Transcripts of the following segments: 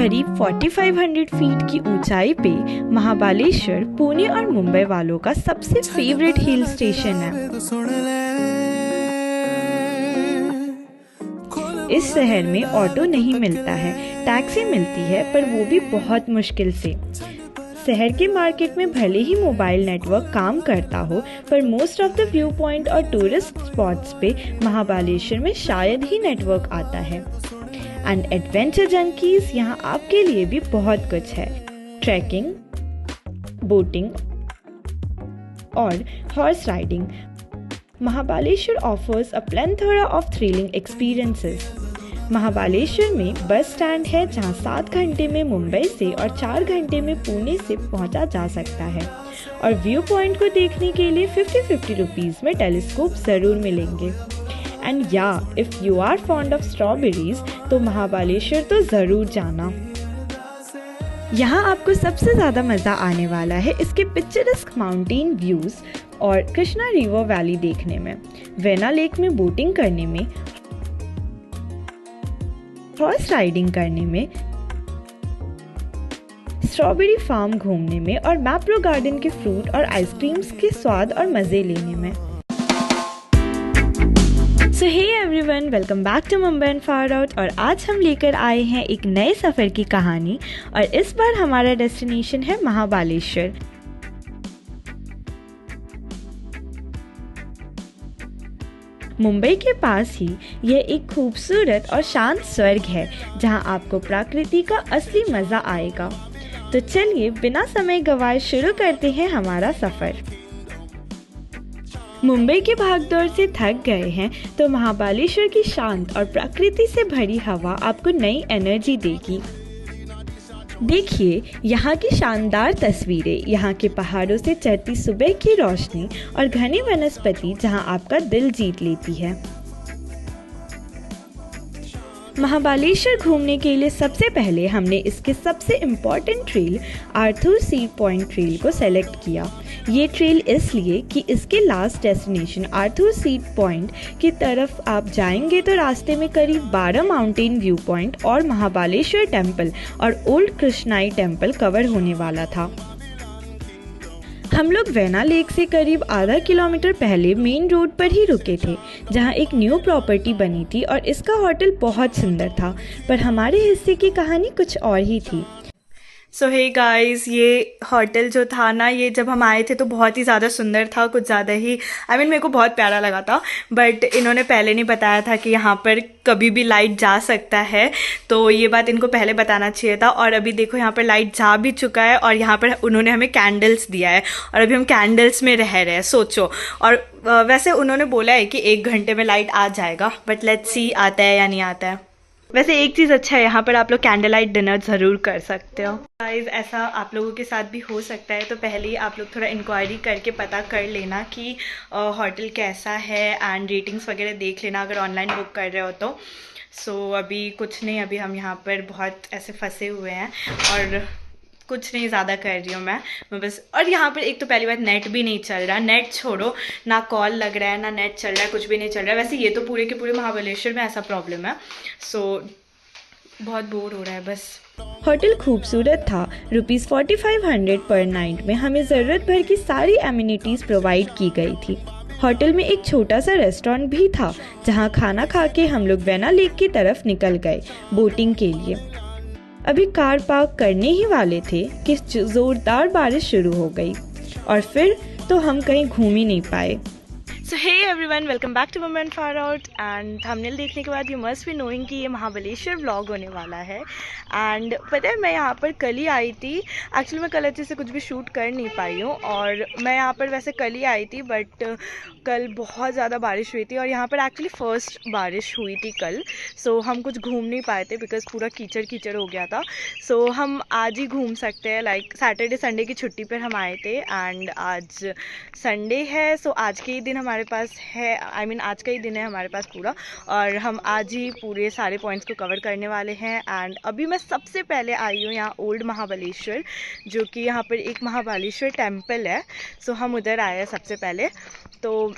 करीब 4500 फीट की ऊंचाई पे महाबलेश्वर पुणे और मुंबई वालों का सबसे फेवरेट हिल स्टेशन है। इस शहर में ऑटो नहीं मिलता है, टैक्सी मिलती है पर वो भी बहुत मुश्किल से। शहर के मार्केट में भले ही मोबाइल नेटवर्क काम करता हो, पर most of the view point और टूरिस्ट स्पॉट्स पे महाबलेश्वर में शायद ही नेटवर्क आता है। एंड एडवेंचर जंकीज यहाँ आपके लिए भी बहुत कुछ है। ट्रैकिंग, बोटिंग और horse riding. Mahabaleshwar offers a plethora of thrilling experiences. Mahabaleshwar में बस स्टैंड है जहां 7 घंटे में मुंबई से और 4 घंटे में पुणे से पहुंचा जा सकता है। और व्यू पॉइंट को देखने के लिए 50-50 रुपीज़ में टेलीस्कोप ज़रूर मिलेंगे। एंड या if you are fond of strawberries तो महाबलेश्वर तो ज़रूर जाना। यहाँ आपको सबसे ज़्यादा मज़ा आने वाला है इसके पिक्चरस्क माउंटेन व्यूज़ और कृष्णा रिवर वैली देखने में, वेना लेक में बोटिंग करने में, हॉर्स राइडिंग करने में, स्ट्रॉबेरी फार्म घूमने में और मैप्रो गार्डन के फ्रूट और आइसक्रीम्स के स्वाद और मज़े लेने में। So hey everyone, welcome back to Mumbai and far out. और आज हम लेकर आए हैं एक नए सफ़र की कहानी और इस बार हमारा डेस्टिनेशन है महाबलेश्वर। मुंबई के पास ही यह एक खूबसूरत और शांत स्वर्ग है जहां आपको प्रकृति का असली मज़ा आएगा। तो चलिए बिना समय गवाए शुरू करते हैं हमारा सफ़र। मुंबई की भागदौड़ से थक गए हैं तो महाबलेश्वर की शांत और प्रकृति से भरी हवा आपको नई एनर्जी देगी। देखिए यहाँ की शानदार तस्वीरें, यहाँ के पहाड़ों से चढ़ती सुबह की रोशनी और घनी वनस्पति जहाँ आपका दिल जीत लेती है। महाबलेश्वर घूमने के लिए सबसे पहले हमने इसके सबसे important trail Arthur seed point trail को सेलेक्ट किया। ये ट्रेल इसलिए कि इसके last destination Arthur seed point की तरफ आप जाएंगे तो रास्ते में करीब 12 माउंटेन व्यू पॉइंट और महाबलेश्वर टेम्पल और ओल्ड कृष्णाई टेम्पल कवर होने वाला था। हम लोग वेना लेक से करीब आधा किलोमीटर पहले मेन रोड पर ही रुके थे जहां एक न्यू प्रॉपर्टी बनी थी और इसका होटल बहुत सुंदर था, पर हमारे हिस्से की कहानी कुछ और ही थी। सो हे गाइस, ये होटल जो था ना, ये जब हम आए थे तो बहुत ही ज़्यादा सुंदर था, कुछ ज़्यादा ही मेरे को बहुत प्यारा लगा था। बट इन्होंने पहले नहीं बताया था कि यहाँ पर कभी भी लाइट जा सकता है, तो ये बात इनको पहले बताना चाहिए था। और अभी देखो यहाँ पर लाइट जा भी चुका है और यहाँ पर उन्होंने हमें कैंडल्स दिया है और अभी हम कैंडल्स में रह रहे हैं, सोचो। और वैसे उन्होंने बोला है कि 1 घंटे में लाइट आ जाएगा, बट लेट्स सी आता है या नहीं आता है। वैसे एक चीज़ अच्छा है, यहाँ पर आप लोग कैंडल लाइट डिनर ज़रूर कर सकते हो। गाइस, ऐसा आप लोगों के साथ भी हो सकता है, तो पहले ही आप लोग थोड़ा इंक्वायरी करके पता कर लेना कि होटल कैसा है एंड रेटिंग्स वगैरह देख लेना अगर ऑनलाइन बुक कर रहे हो तो। सो अभी कुछ नहीं, अभी हम यहाँ पर बहुत ऐसे फंसे हुए हैं और कुछ नहीं ज़्यादा कर रही हूँ मैं बस। और यहाँ पर एक तो पहली बात नेट भी नहीं चल रहा, नेट छोड़ो, ना कॉल लग रहा है ना नेट चल रहा है, कुछ भी नहीं चल रहा है। वैसे ये तो पूरे के पूरे महाबलेश्वर में ऐसा प्रॉब्लम है। सो बहुत बोर हो रहा है बस। होटल खूबसूरत था। ₹4500 पर नाइट में हमें ज़रूरत भर की सारी एमिनिटीज़ प्रोवाइड की गई थी। होटल में एक छोटा सा रेस्टोरेंट भी था जहाँ खाना खा के हम लोग वेना लेक की तरफ निकल गए बोटिंग के लिए। अभी कार पार्क करने ही वाले थे कि ज़ोरदार बारिश शुरू हो गई और फिर तो हम कहीं घूम ही नहीं पाए। So hey everyone, welcome back to Mumbai and far out. And thumbnail देखने के बाद यू मस्ट बी नोइंग कि ये महाबलेश्वर व्लॉग होने वाला है। एंड पता है, मैं यहाँ पर कल ही आई थी। एक्चुअली मैं कल अच्छे से कुछ भी शूट कर नहीं पाई हूँ और मैं यहाँ पर वैसे कल ही आई थी, बट कल बहुत ज़्यादा बारिश हुई थी और यहाँ पर एक्चुअली फर्स्ट बारिश हुई थी कल। सो हम कुछ घूम नहीं पाए थे बिकॉज पूरा कीचड़ कीचड़ हो गया था। सो हम आज ही घूम सकते हैं, लाइक सैटरडे संडे की छुट्टी पर हम आए थे एंड आज संडे है। सो आज के ही दिन हमारे पास है, आज का ही दिन है हमारे पास पूरा, और हम आज ही पूरे सारे पॉइंट्स को कवर करने वाले हैं। एंड अभी मैं सबसे पहले आई हूँ यहाँ ओल्ड महाबलेश्वर, जो कि यहाँ पर एक महाबलेश्वर टेम्पल है। सो हम उधर आए हैं सबसे पहले। तो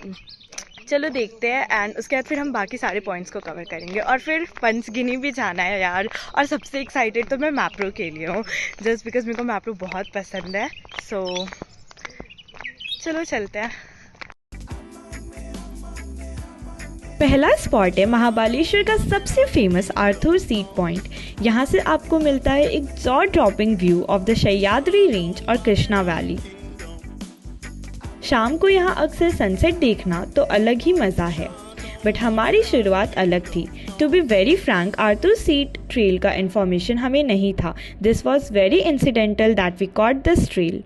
चलो देखते हैं, एंड उसके बाद फिर हम बाकी सारे पॉइंट्स को कवर करेंगे और फिर पंचगिनी भी जाना है यार। और सबसे एक्साइटेड तो मैं मैप्रो के लिए हूँ, जस्ट बिकॉज मेरे को मैप्रो बहुत पसंद है। सो चलो चलते हैं। पहला स्पॉट है महाबालेश्वर का सबसे फेमस आर्थर सीट पॉइंट। यहाँ से आपको मिलता है एक jaw dropping view of the Sahyadri range और कृष्णा वैली। शाम को यहाँ अक्सर सनसेट देखना तो अलग ही मज़ा है, बट हमारी शुरुआत अलग थी। To be very frank, Arthur seat trail का इन्फॉर्मेशन हमें नहीं था। This was very incidental that we caught this trail.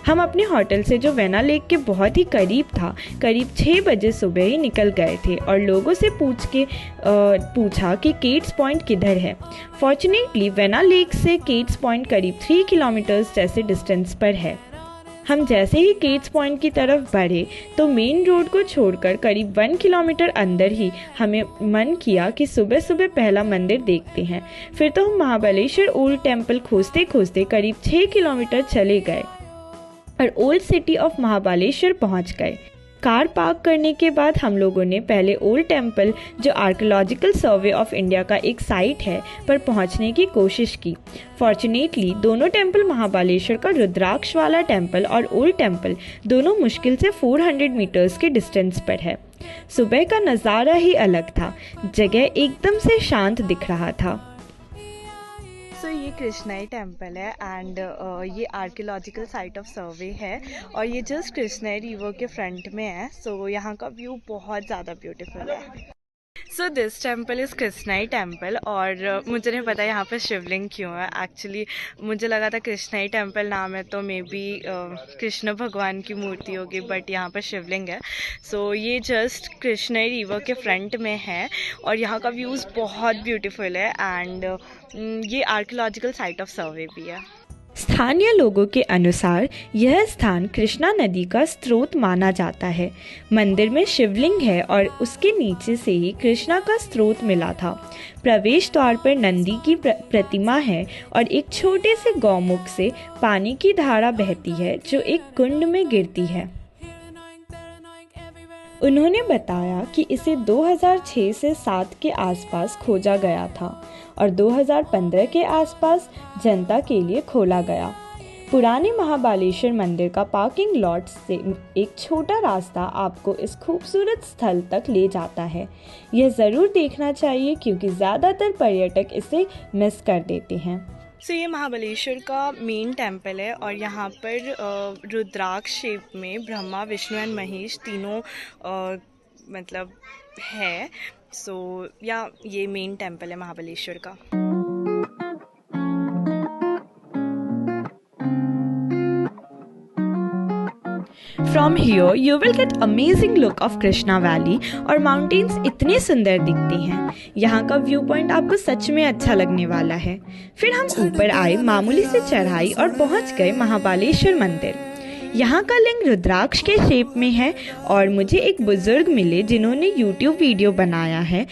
हम अपने होटल से जो वेना लेक के बहुत ही करीब था, करीब 6 बजे सुबह ही निकल गए थे और लोगों से पूछा कि केट्स पॉइंट किधर है। फॉर्चुनेटली वेना लेक से केट्स पॉइंट करीब 3 किलोमीटर्स जैसे डिस्टेंस पर है। हम जैसे ही केट्स पॉइंट की तरफ बढ़े तो मेन रोड को छोड़कर करीब 1 किलोमीटर अंदर ही हमें मन किया कि सुबह सुबह पहला मंदिर देखते हैं। फिर तो हम महाबलेश्वर ओल्ड टेम्पल खोजते खोजते करीब 6 किलोमीटर चले गए और ओल्ड सिटी ऑफ महाबलेश्वर पहुंच गए। कार पार्क करने के बाद हम लोगों ने पहले ओल्ड टेम्पल, जो आर्कियोलॉजिकल सर्वे ऑफ इंडिया का एक साइट है, पर पहुंचने की कोशिश की। फॉर्चुनेटली दोनों टेम्पल, महाबलेश्वर का रुद्राक्ष वाला टेम्पल और ओल्ड टेम्पल, दोनों मुश्किल से 400 मीटर्स के डिस्टेंस पर है। सुबह का नज़ारा ही अलग था, जगह एकदम से शांत दिख रहा था। सो ये कृष्णाई टेम्पल है एंड ये आर्कियोलॉजिकल साइट ऑफ सर्वे है और ये जस्ट कृष्णाई रिवर के फ्रंट में है। सो यहाँ का व्यू बहुत ज़्यादा ब्यूटीफुल है। So this temple is Krishnai temple और मुझे नहीं पता यहाँ पे शिवलिंग क्यों है। एक्चुअली मुझे लगा था कृष्णाई टेम्पल नाम है तो मे बी कृष्ण भगवान की मूर्ति होगी, बट यहाँ पर शिवलिंग है। सो ये जस्ट कृष्णाई रिवर के फ्रंट में है और यहाँ का व्यूज़ बहुत ब्यूटीफुल है एंड ये आर्कियोलॉजिकल साइट ऑफ सर्वे भी है। स्थानीय लोगों के अनुसार यह स्थान कृष्णा नदी का स्रोत माना जाता है। मंदिर में शिवलिंग है और उसके नीचे से ही कृष्णा का स्रोत मिला था। प्रवेश द्वार पर नंदी की प्रतिमा है और एक छोटे से गौमुख से पानी की धारा बहती है जो एक कुंड में गिरती है। उन्होंने बताया कि इसे 2006 से 7 के आसपास खोजा गया था और 2015 के आसपास जनता के लिए खोला गया। पुराने महाबालेश्वर मंदिर का पार्किंग लॉट से एक छोटा रास्ता आपको इस खूबसूरत स्थल तक ले जाता है। यह ज़रूर देखना चाहिए क्योंकि ज़्यादातर पर्यटक इसे मिस कर देते हैं। सो ये महाबलेश्वर का मेन टेम्पल है और यहाँ पर रुद्राक्ष शेप में ब्रह्मा, विष्णु एंड महेश तीनों मतलब है। सो या ये मेन टेम्पल है महाबलेश्वर का। From here you will get amazing look of Krishna Valley और माउंटेन्स इतने सुंदर दिखते हैं। यहाँ का व्यू पॉइंट आपको सच में अच्छा लगने वाला है। फिर हम ऊपर आए, मामूली से चढ़ाई और पहुँच गए महाबालेश्वर मंदिर। यहाँ का लिंग रुद्राक्ष के शेप में है और मुझे एक बुजुर्ग मिले जिन्होंने YouTube वीडियो बनाया है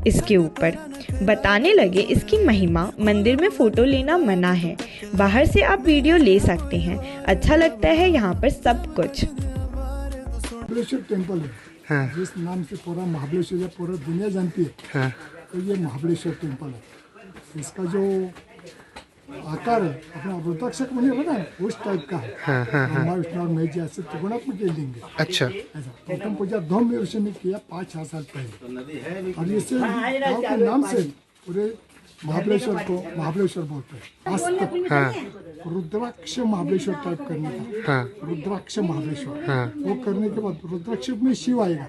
इसके ऊपर। बताने लगे इसकी महिमा। मंदिर में फ़ोटो लेना मना है, बाहर से आप वीडियो ले सकते हैं। अच्छा लगता है यहाँ पर सब कुछ। महाबलेश्वर टेम्पल है, हाँ। जिस नाम से पूरा महाबलेश्वर या पूरा दुनिया जानती है, हाँ। तो ये महाबलेश्वर टेम्पल है। इसका जो आकार है अपना रुद्राक्ष बने बना है उस टाइप का है। हमारे में जैसे त्रिगुणात्मक लिंग। अच्छा, ऐसा प्रथम पूजा धूम में उसने किया 5-6 साल पहले और इसे गाँव के नाम से पूरे महाबलेश्वर को महाबलेश्वर बोलते हैं। आज तक रुद्राक्ष महाबलेश्वर टाइप करने का, रुद्राक्ष महाबलेश्वर वो करने के बाद रुद्राक्ष में शिव आएगा।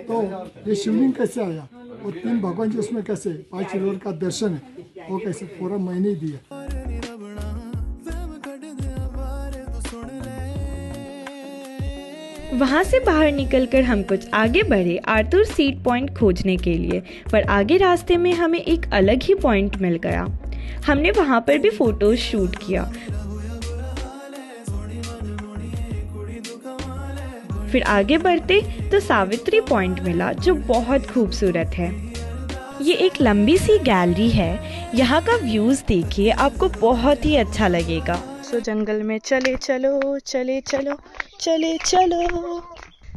तो ये शिवलिंग कैसे आया, वो 3 भगवान जी उसमें कैसे 5 लोर का दर्शन है, वो कैसे पूरा महीने दिया। वहाँ से बाहर निकलकर हम कुछ आगे बढ़े आर्थर सीट पॉइंट खोजने के लिए, पर आगे रास्ते में हमें एक अलग ही पॉइंट मिल गया। हमने वहाँ पर भी फोटोज शूट किया। फिर आगे बढ़ते तो सावित्री पॉइंट मिला जो बहुत खूबसूरत है। ये एक लंबी सी गैलरी है, यहाँ का व्यूज़ देखिए, आपको बहुत ही अच्छा लगेगा। सो जंगल में चले चलो चले चलो, चले चलो।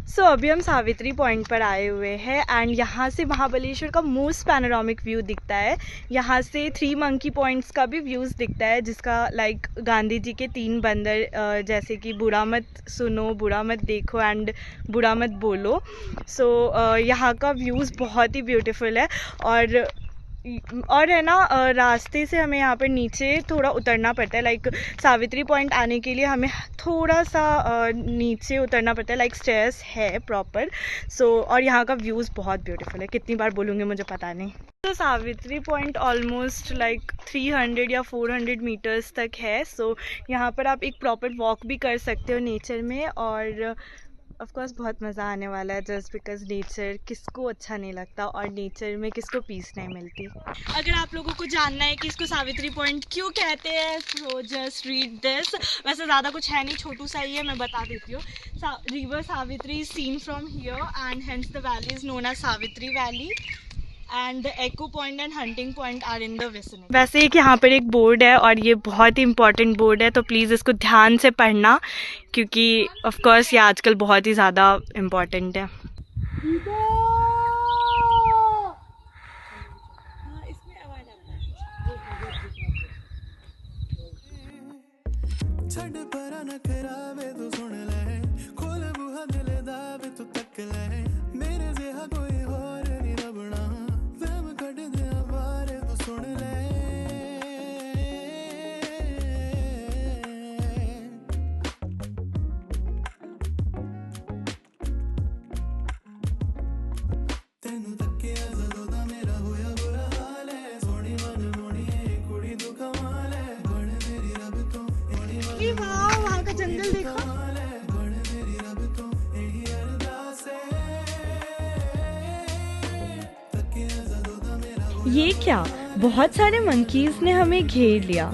सो अभी हम सावित्री पॉइंट पर आए हुए हैं एंड यहाँ से महाबलेश्वर का मोस्ट पैनोरामिक व्यू दिखता है। यहाँ से 3 मंकी पॉइंट्स का भी व्यूज़ दिखता है, जिसका लाइक गांधी जी के 3 बंदर जैसे कि बुरा मत सुनो, बुरा मत देखो एंड बुरा मत बोलो। सो यहाँ का व्यूज़ बहुत ही ब्यूटीफुल है। और है ना, रास्ते से हमें यहाँ पर नीचे थोड़ा उतरना पड़ता है। लाइक सावित्री पॉइंट आने के लिए हमें थोड़ा सा नीचे उतरना पड़ता है, लाइक स्टेयर्स है प्रॉपर। और यहाँ का व्यूज़ बहुत ब्यूटीफुल है। कितनी बार बोलूँगी मुझे पता नहीं। तो सावित्री पॉइंट ऑलमोस्ट लाइक 300 या 400 मीटर्स तक है। यहाँ पर आप एक प्रॉपर वॉक भी कर सकते हो नेचर में। और ऑफ कोर्स बहुत मज़ा आने वाला है, जस्ट बिकॉज नेचर किसको अच्छा नहीं लगता और नेचर में किसको पीस नहीं मिलती। अगर आप लोगों को जानना है कि इसको सावित्री पॉइंट क्यों कहते हैं, तो जस्ट रीड दिस। वैसे ज़्यादा कुछ है नहीं, छोटू सा ही है, मैं बता देती हूँ। River Savitri is seen from here and hence the valley is known as Savitri valley and the echo point and hunting point are in the vicinity. वैसे एक यहाँ पर एक बोर्ड है और ये बहुत ही इंपॉर्टेंट बोर्ड है, तो प्लीज़ इसको ध्यान से पढ़ना क्योंकि ऑफ कोर्स ये आजकल बहुत ही ज़्यादा इम्पॉर्टेंट है। वहाँ का जंगल देखो। ये क्या, बहुत सारे मंकीज ने हमें घेर लिया।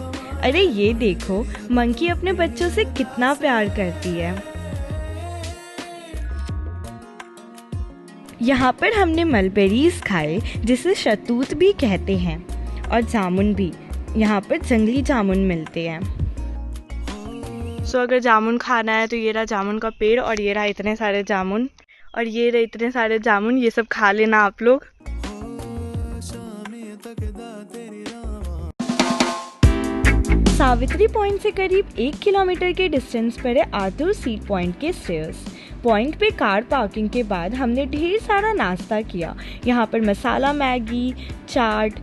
अरे ये देखो, मंकी अपने बच्चों से कितना प्यार करती है। यहाँ पर हमने मलबेरीज खाए, जिसे शतूत भी कहते हैं, और जामुन भी। यहाँ पर जंगली जामुन मिलते हैं। अगर जामुन खाना है तो ये रहा जामुन का पेड़ और ये रहा इतने सारे जामुन और ये रहे इतने सारे जामुन, ये सब खा लेना आप लोग। सावित्री पॉइंट से करीब 1 किलोमीटर के डिस्टेंस पर है आर्थर सीट पॉइंट के स्टेयर्स। पॉइंट पे कार पार्किंग के बाद हमने ढेर सारा नाश्ता किया। यहाँ पर मसाला मैगी, चाट,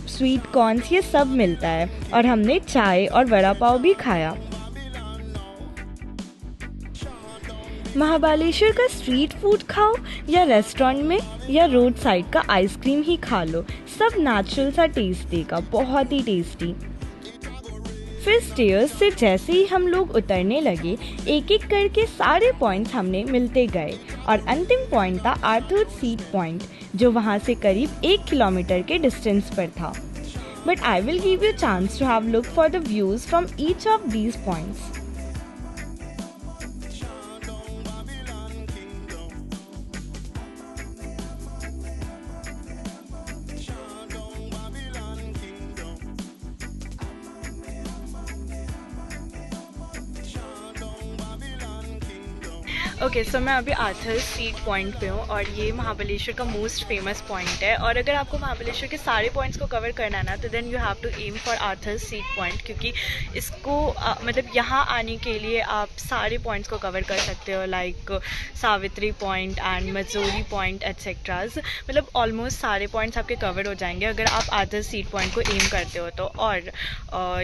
स्वीट कॉर्न्स ये सब मिलता है और हमने चाय और वड़ा पाव भी खाया। महाबलेश्वर का स्ट्रीट फूड खाओ या रेस्टोरेंट में या रोड साइड का आइसक्रीम ही खा लो, सब नेचुरल सा टेस्ट देगा, बहुत ही टेस्टी। फिर स्टेयर्स से जैसे ही हम लोग उतरने लगे, एक एक करके सारे पॉइंट्स हमने मिलते गए और अंतिम पॉइंट था आर्थर सीट पॉइंट, जो वहाँ से करीब 1 किलोमीटर के डिस्टेंस पर था। But I will give you chance to have look for the views from each of these points. Okay, so मैं अभी आर्थर सीट पॉइंट पे हूँ और ये महाबलेश्वर का मोस्ट फेमस पॉइंट है। और अगर आपको महाबलेश्वर के सारे पॉइंट्स को कवर करना है ना, तो then you have to aim for Arthur seat point, क्योंकि इसको मतलब यहाँ आने के लिए आप सारे पॉइंट्स को कवर कर सकते हो, like Savitri point and Marjorie point etceteras. मतलब ऑलमोस्ट सारे पॉइंट्स आपके कवर हो जाएंगे अगर आप आर्थर सीट पॉइंट को एम करते हो तो। और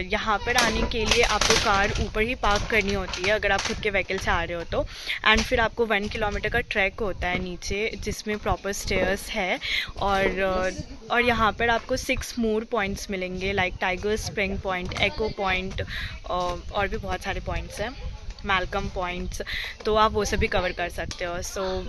यहाँ पर आने के लिए आपको कार ऊपर ही पार्क करनी होती है अगर आप खुद के व्हीकल से आ रहे हो तो। एंड फिर आपको 1 किलोमीटर का ट्रैक होता है नीचे, जिसमें प्रॉपर स्टेयर्स है। और यहाँ पर आपको 6 मोर पॉइंट्स मिलेंगे, लाइक टाइगर स्प्रिंग पॉइंट, एको पॉइंट और भी बहुत सारे पॉइंट्स हैं, मैलकम पॉइंट्स, तो आप वो सब भी कवर कर सकते हो। सो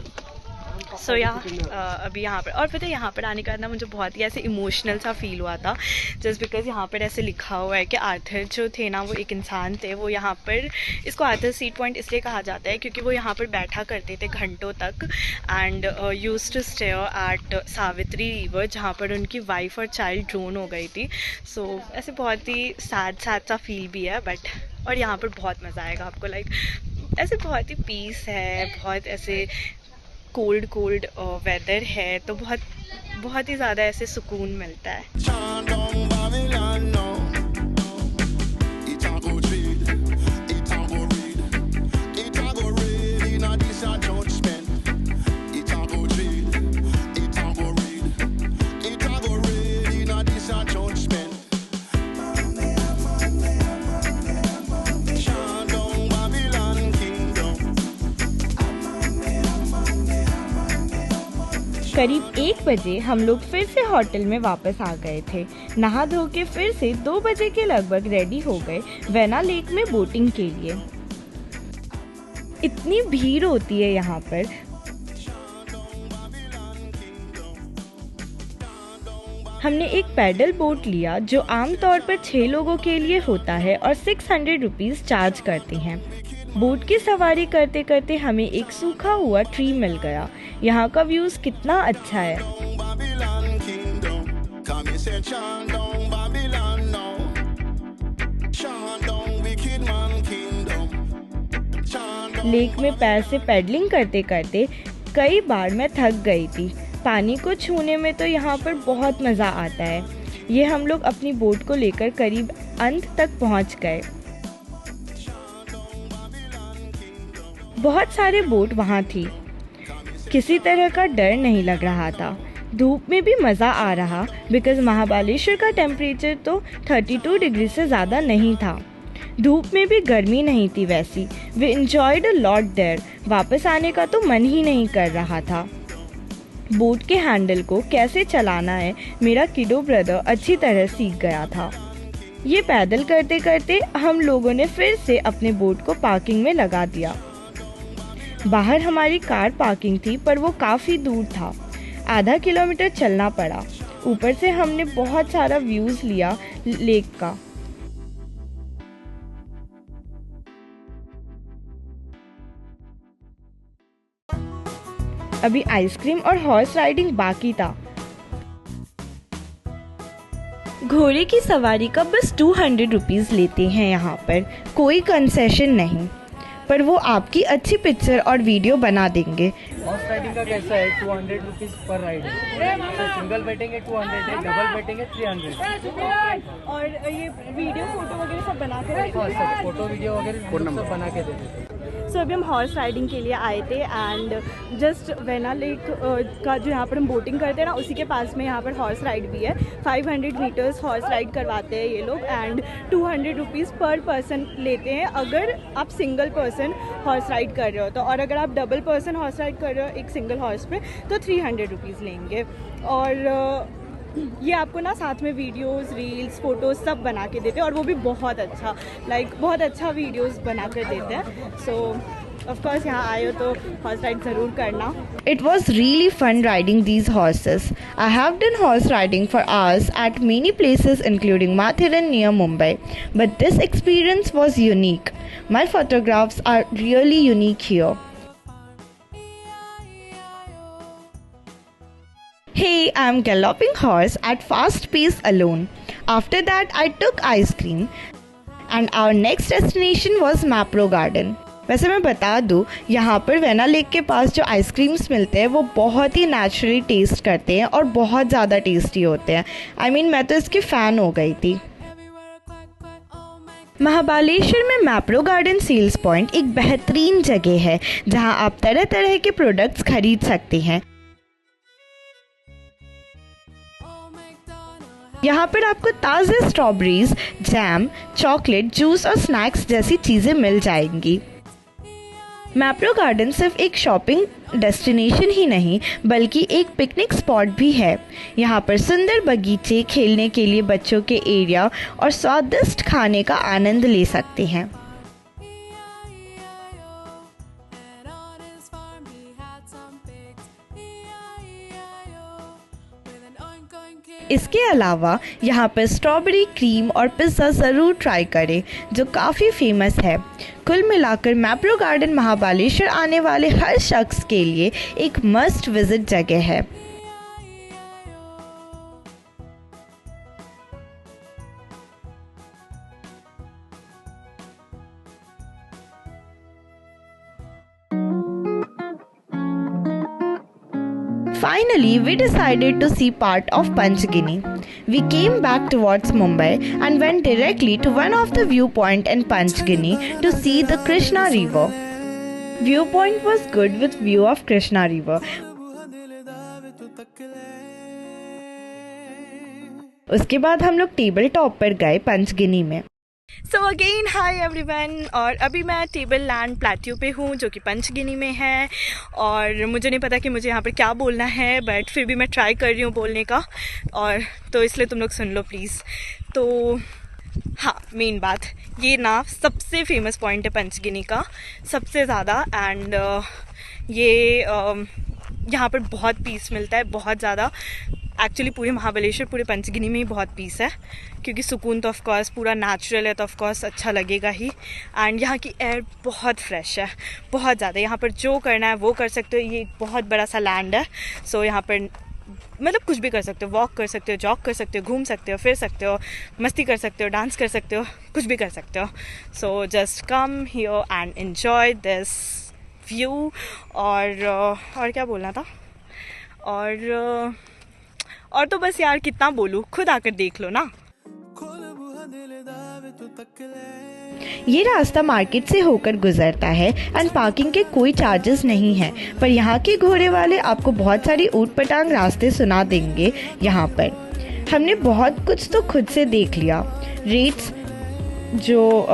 अभी यहाँ पर, और पता है यहाँ पर आने का ना मुझे बहुत ही ऐसे इमोशनल सा फील हुआ था, जस्ट बिकॉज यहाँ पर ऐसे लिखा हुआ है कि आर्थर जो थे ना वो एक इंसान थे। वो यहाँ पर, इसको आर्थर सीट पॉइंट इसलिए कहा जाता है क्योंकि वो यहाँ पर बैठा करते थे घंटों तक and used to stay at Savitri river, जहाँ पर उनकी वाइफ और चाइल्ड ड्रोन हो गई थी। सो ऐसे बहुत ही सैड सा फील भी है बट। और यहाँ पर बहुत मज़ा आएगा आपको, लाइक ऐसे बहुत ही पीस है, बहुत ऐसे कोल्ड कोल्ड वेदर है, तो बहुत ही ज़्यादा ऐसे सुकून मिलता है। करीब 1 बजे हम लोग फिर से होटल में वापस आ गए थे। नहा धो के फिर से 2 बजे के लगभग रेडी हो गए वेना लेक में बोटिंग के लिए। इतनी भीड़ होती है यहाँ पर। हमने एक पैडल बोट लिया जो आमतौर पर 6 लोगों के लिए होता है और 600 रुपीज़ चार्ज करते हैं। बोट की सवारी करते करते हमें एक सूखा हुआ ट्री मिल गया। यहाँ का व्यूज़ कितना अच्छा है। लेक में पैर से पैडलिंग करते करते कई बार मैं थक गई थी। पानी को छूने में तो यहाँ पर बहुत मज़ा आता है। ये हम लोग अपनी बोट को लेकर करीब अंत तक पहुँच गए। बहुत सारे बोट वहाँ थी। किसी तरह का डर नहीं लग रहा था। धूप में भी मज़ा आ रहा बिकॉज़ महाबालेश्वर का टेम्परेचर तो 32 डिग्री से ज़्यादा नहीं था। धूप में भी गर्मी नहीं थी वैसी। We enjoyed a lot there. वापस आने का तो मन ही नहीं कर रहा था। बोट के हैंडल को कैसे चलाना है मेरा किडो ब्रदर अच्छी तरह सीख गया था। ये पैदल करते करते हम लोगों ने फिर से अपने बोट को पार्किंग में लगा दिया। बाहर हमारी कार पार्किंग थी पर वो काफ़ी दूर था। आधा किलोमीटर चलना पड़ा। ऊपर से हमने बहुत सारा व्यूज़ लिया लेक का। अभी आइसक्रीम और हॉर्स राइडिंग बाकी था। घोड़े की सवारी का बस 200 रुपीज़ लेते हैं यहाँ पर, कोई कंसेशन नहीं, पर वो आपकी अच्छी पिक्चर और वीडियो बना देंगे। हॉर्स राइडिंग का कैसा है? 200 रुपीज़ पर राइड है। सिंगल बैठेंगे 200 है, डबल बैठेंगे 300। और ये वीडियो फोटो वगैरह सब बना कर हाँ, सब फोटो वीडियो वगैरह सब बना के देते थे। सो अभी हम हॉर्स राइडिंग के लिए आए थे एंड जस्ट वेना लेक का जो यहाँ पर हम बोटिंग करते हैं ना, उसी के पास में यहाँ पर हॉर्स राइड भी है। 500 मीटर्स हॉर्स राइड करवाते हैं ये लोग एंड 200 रुपीज़ पर पर्सन लेते हैं अगर आप सिंगल पर्सन हॉर्स राइड कर रहे हो तो, और अगर आप डबल पर्सन हॉर्स राइड कर रहे हो एक सिंगल हॉर्स पे तो 300 रुपीज़ लेंगे। और ये आपको ना साथ में वीडियोस, रील्स, फोटोज सब बना के देते हैं और वो भी बहुत अच्छा बहुत अच्छा वीडियोस बना कर देते हैं। सो ऑफ कोर्स यहाँ आए हो तो हॉर्स राइड ज़रूर करना। It was really fun riding these horses. I have done horse riding for hours at many places including Mathiran near Mumbai, but this experience was unique. My photographs are really unique here. Hey, I'm galloping horse at fast pace alone. After that, I took ice cream and our next destination was Mapro Garden. वैसे मैं बता दूँ, यहाँ पर vena lake के पास जो ice creams मिलते हैं वो बहुत ही नेचुरली टेस्ट करते हैं और बहुत ज़्यादा टेस्टी होते हैं। मैं तो इसकी फ़ैन हो गई थी। महाबालेश्वर में मैप्रो गार्डन सेल्स पॉइंट एक बेहतरीन जगह है जहाँ आप तरह तरह के प्रोडक्ट्स खरीद सकते हैं। यहाँ पर आपको ताज़े स्ट्रॉबेरीज, जैम, चॉकलेट, जूस और स्नैक्स जैसी चीज़ें मिल जाएंगी। मैप्रो गार्डन सिर्फ एक शॉपिंग डेस्टिनेशन ही नहीं बल्कि एक पिकनिक स्पॉट भी है। यहाँ पर सुंदर बगीचे, खेलने के लिए बच्चों के एरिया और स्वादिष्ट खाने का आनंद ले सकते हैं। इसके अलावा यहाँ पर स्ट्रॉबेरी क्रीम और पिज़्ज़ा ज़रूर ट्राई करें जो काफ़ी फेमस है। कुल मिलाकर मैप्रो गार्डन महाबालेश्वर आने वाले हर शख्स के लिए एक मस्ट विज़िट जगह है। Finally, we decided to see part of Panchgini. We came back towards Mumbai and went directly to one of the viewpoint in Panchgini to see the Krishna River. Viewpoint was good with view of Krishna River. उसके बाद हम लोग table top पर गए पंचगिनी में. So again hi everyone, और अभी मैं टेबल लैंड प्लेट्यू पे हूँ जो कि पंचगिनी में है. और मुझे नहीं पता कि मुझे यहाँ पर क्या बोलना है, बट फिर भी मैं ट्राई कर रही हूँ बोलने का, और तो इसलिए तुम लोग सुन लो प्लीज़. तो हाँ, मेन बात ये ना सबसे फेमस पॉइंट है पंचगिनी का, सबसे ज़्यादा. एंड ये यहाँ पर बहुत पीस मिलता है, बहुत ज़्यादा. एक्चुअली पूरे महाबलेश्वर, पूरे पंचगिनी में ही बहुत पीस है, क्योंकि सुकून तो ऑफकोर्स पूरा नेचुरल है, तो ऑफकोर्स अच्छा लगेगा ही. एंड यहाँ की एयर बहुत फ्रेश है, बहुत ज़्यादा. यहाँ पर जो करना है वो कर सकते हो. ये एक बहुत बड़ा सा लैंड है, सो यहाँ पर मतलब कुछ भी कर सकते हो. वॉक कर सकते हो, जॉग कर सकते हो, घूम सकते हो, फिर सकते हो, मस्ती कर सकते हो, डांस कर सकते हो, कुछ भी कर सकते हो. So just come here and enjoy this view. और क्या बोलना था, और तो बस यार कितना बोलूँ, खुद आकर देख लो ना. ये रास्ता मार्केट से होकर गुजरता है एंड पार्किंग के कोई चार्जेस नहीं हैं, पर यहाँ के घोड़े वाले आपको बहुत सारी ऊट पटांग रास्ते सुना देंगे. यहाँ पर हमने बहुत कुछ तो खुद से देख लिया. रेट्स जो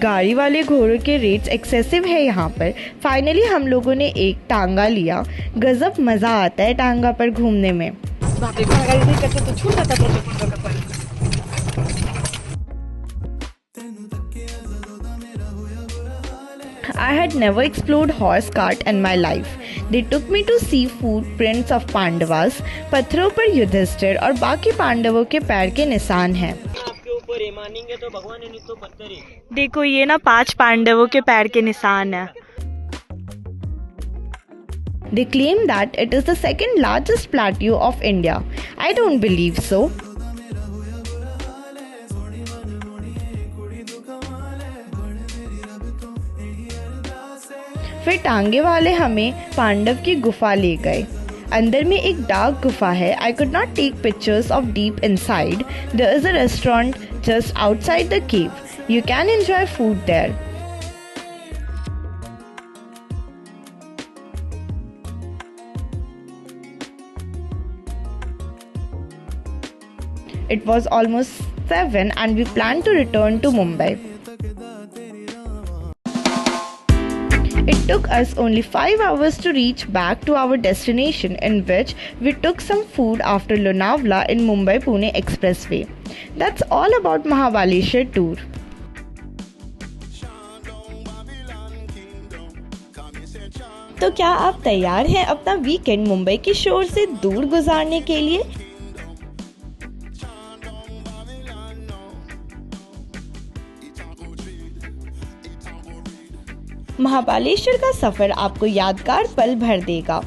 गाड़ी वाले घोड़ों के रेट्स एक्सेसिव है यहाँ पर. फाइनली हम लोगों ने एक टांगा लिया. गजब मज़ा आता है टांगा पर घूमने में. I had never explored horse cart in my life. They took me to see footprints of Pandavas. पत्थरों पर युधिष्ठिर और बाकी पांडवों के पैर के निशान हैं. देखो ये ना 5 पांडवों के पैर के निशान है. They claim that it is the second largest plateau of India. I don't believe so. फिर टांगे वाले हमें पांडव की गुफा ले गए. अंदर में एक डार्क गुफा है. I could not take pictures of deep inside. There is a restaurant just outside the cave. You can enjoy food there. It was almost 7 and we planned to return to Mumbai. It took us only 5 hours to reach back to our destination, in which we took some food after Lonavala in Mumbai-Pune Expressway. That's all about Mahabaleshwar tour. तो क्या आप तैयार हैं अपना weekend Mumbai के शोर से दूर गुजारने के लिए? महाबालेश्वर का सफर आपको यादगार पल भर देगा.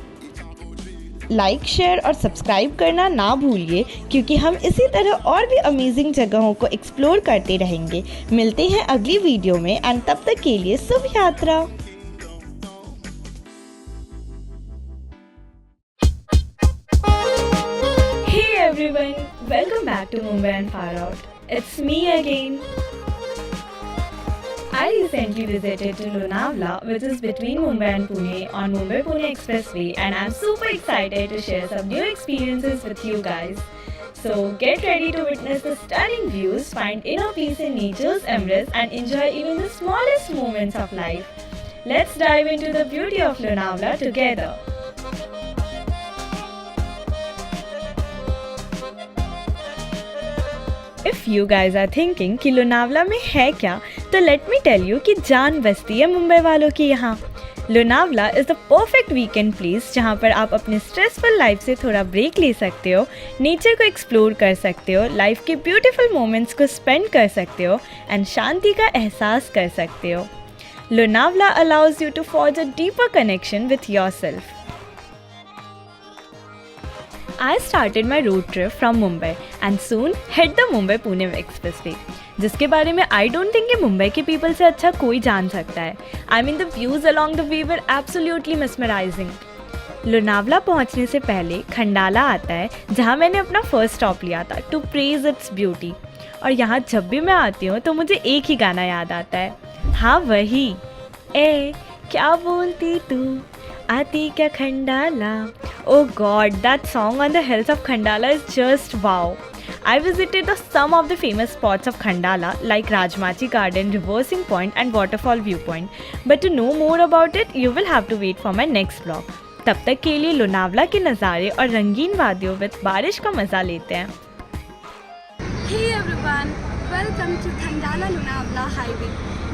लाइक, शेयर और सब्सक्राइब करना ना भूलिए, क्योंकि हम इसी तरह और भी अमेजिंग जगहों को एक्सप्लोर करते रहेंगे. मिलते हैं अगली वीडियो में एंड तब तक के लिए शुभ यात्रा. Hey everyone, welcome back to Mumbai and Far Out. It's me again. I recently visited to Lonavala, which is between Mumbai and Pune on Mumbai-Pune Expressway, and I'm super excited to share some new experiences with you guys. So get ready to witness the stunning views, find inner peace in nature's embrace, and enjoy even the smallest moments of life. Let's dive into the beauty of Lonavala together. If you guys are thinking कि लोनावला में है क्या, तो let me tell you कि जान बसती है मुंबई वालों की यहाँ. Lonavala is the perfect weekend place जहाँ पर आप अपने स्ट्रेसफुल लाइफ से थोड़ा ब्रेक ले सकते हो, नेचर को एक्सप्लोर कर सकते हो, लाइफ के ब्यूटीफुल मोमेंट्स को स्पेंड कर सकते हो एंड शांति का एहसास कर सकते हो. Lonavala allows you to forge a deeper connection with yourself. I started my road trip from Mumbai and soon hit the Mumbai-Pune Expressway, जिसके बारे में I don't think कि मुंबई के people से अच्छा कोई जान सकता है. I mean the views along the way were absolutely mesmerizing. Lonavala पहुंचने से पहले खंडाला आता है, जहां मैंने अपना फर्स्ट स्टॉप लिया था टू प्रेज इट्स ब्यूटी। और यहाँ जब भी मैं आती हूँ तो मुझे एक ही गाना याद आता है, हाँ वही, ए क्या बोलती तू आती क्या Khandala. Oh God, that song on the hills of Khandala is just wow. I visited some of the famous spots of Khandala like Rajmachi Garden, Reversing Point and Waterfall Viewpoint. But to know more about it, you will have to wait for my next vlog. तब तक के लिए लोनावला के नज़ारे और रंगीन वादियों में बारिश का मज़ा लेते हैं। Hey everyone, welcome to Khandala Lonavala Highway.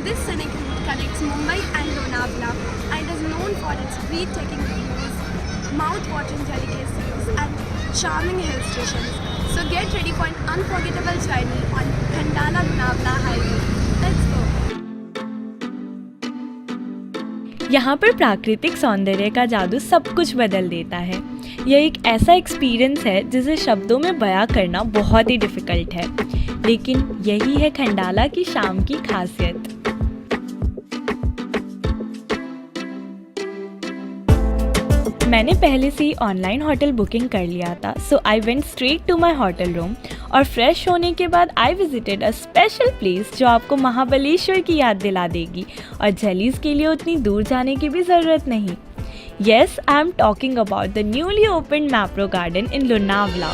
This scenic route connects Mumbai and Lonavala and is known for its breathtaking views, mouth-watering delicacies and charming hill stations. So get ready for an unforgettable journey on Khandala Lonavala Highway. Let's go. यहाँ पर प्राकृतिक सौंदर्य का जादू सब कुछ बदल देता है। यह एक ऐसा एक्सपीरियंस है जिसे शब्दों में बयां करना बहुत ही डिफ़िकल्ट है, लेकिन यही है खंडाला की शाम की खासियत। मैंने पहले से ही ऑनलाइन होटल बुकिंग कर लिया था, so I went straight to my hotel room और फ्रेश होने के बाद I visited a special place जो आपको महाबलेश्वर की याद दिला देगी और जलीज के लिए उतनी दूर जाने की भी ज़रूरत नहीं। Yes, I am talking about the newly opened Mapro garden in Lonavala.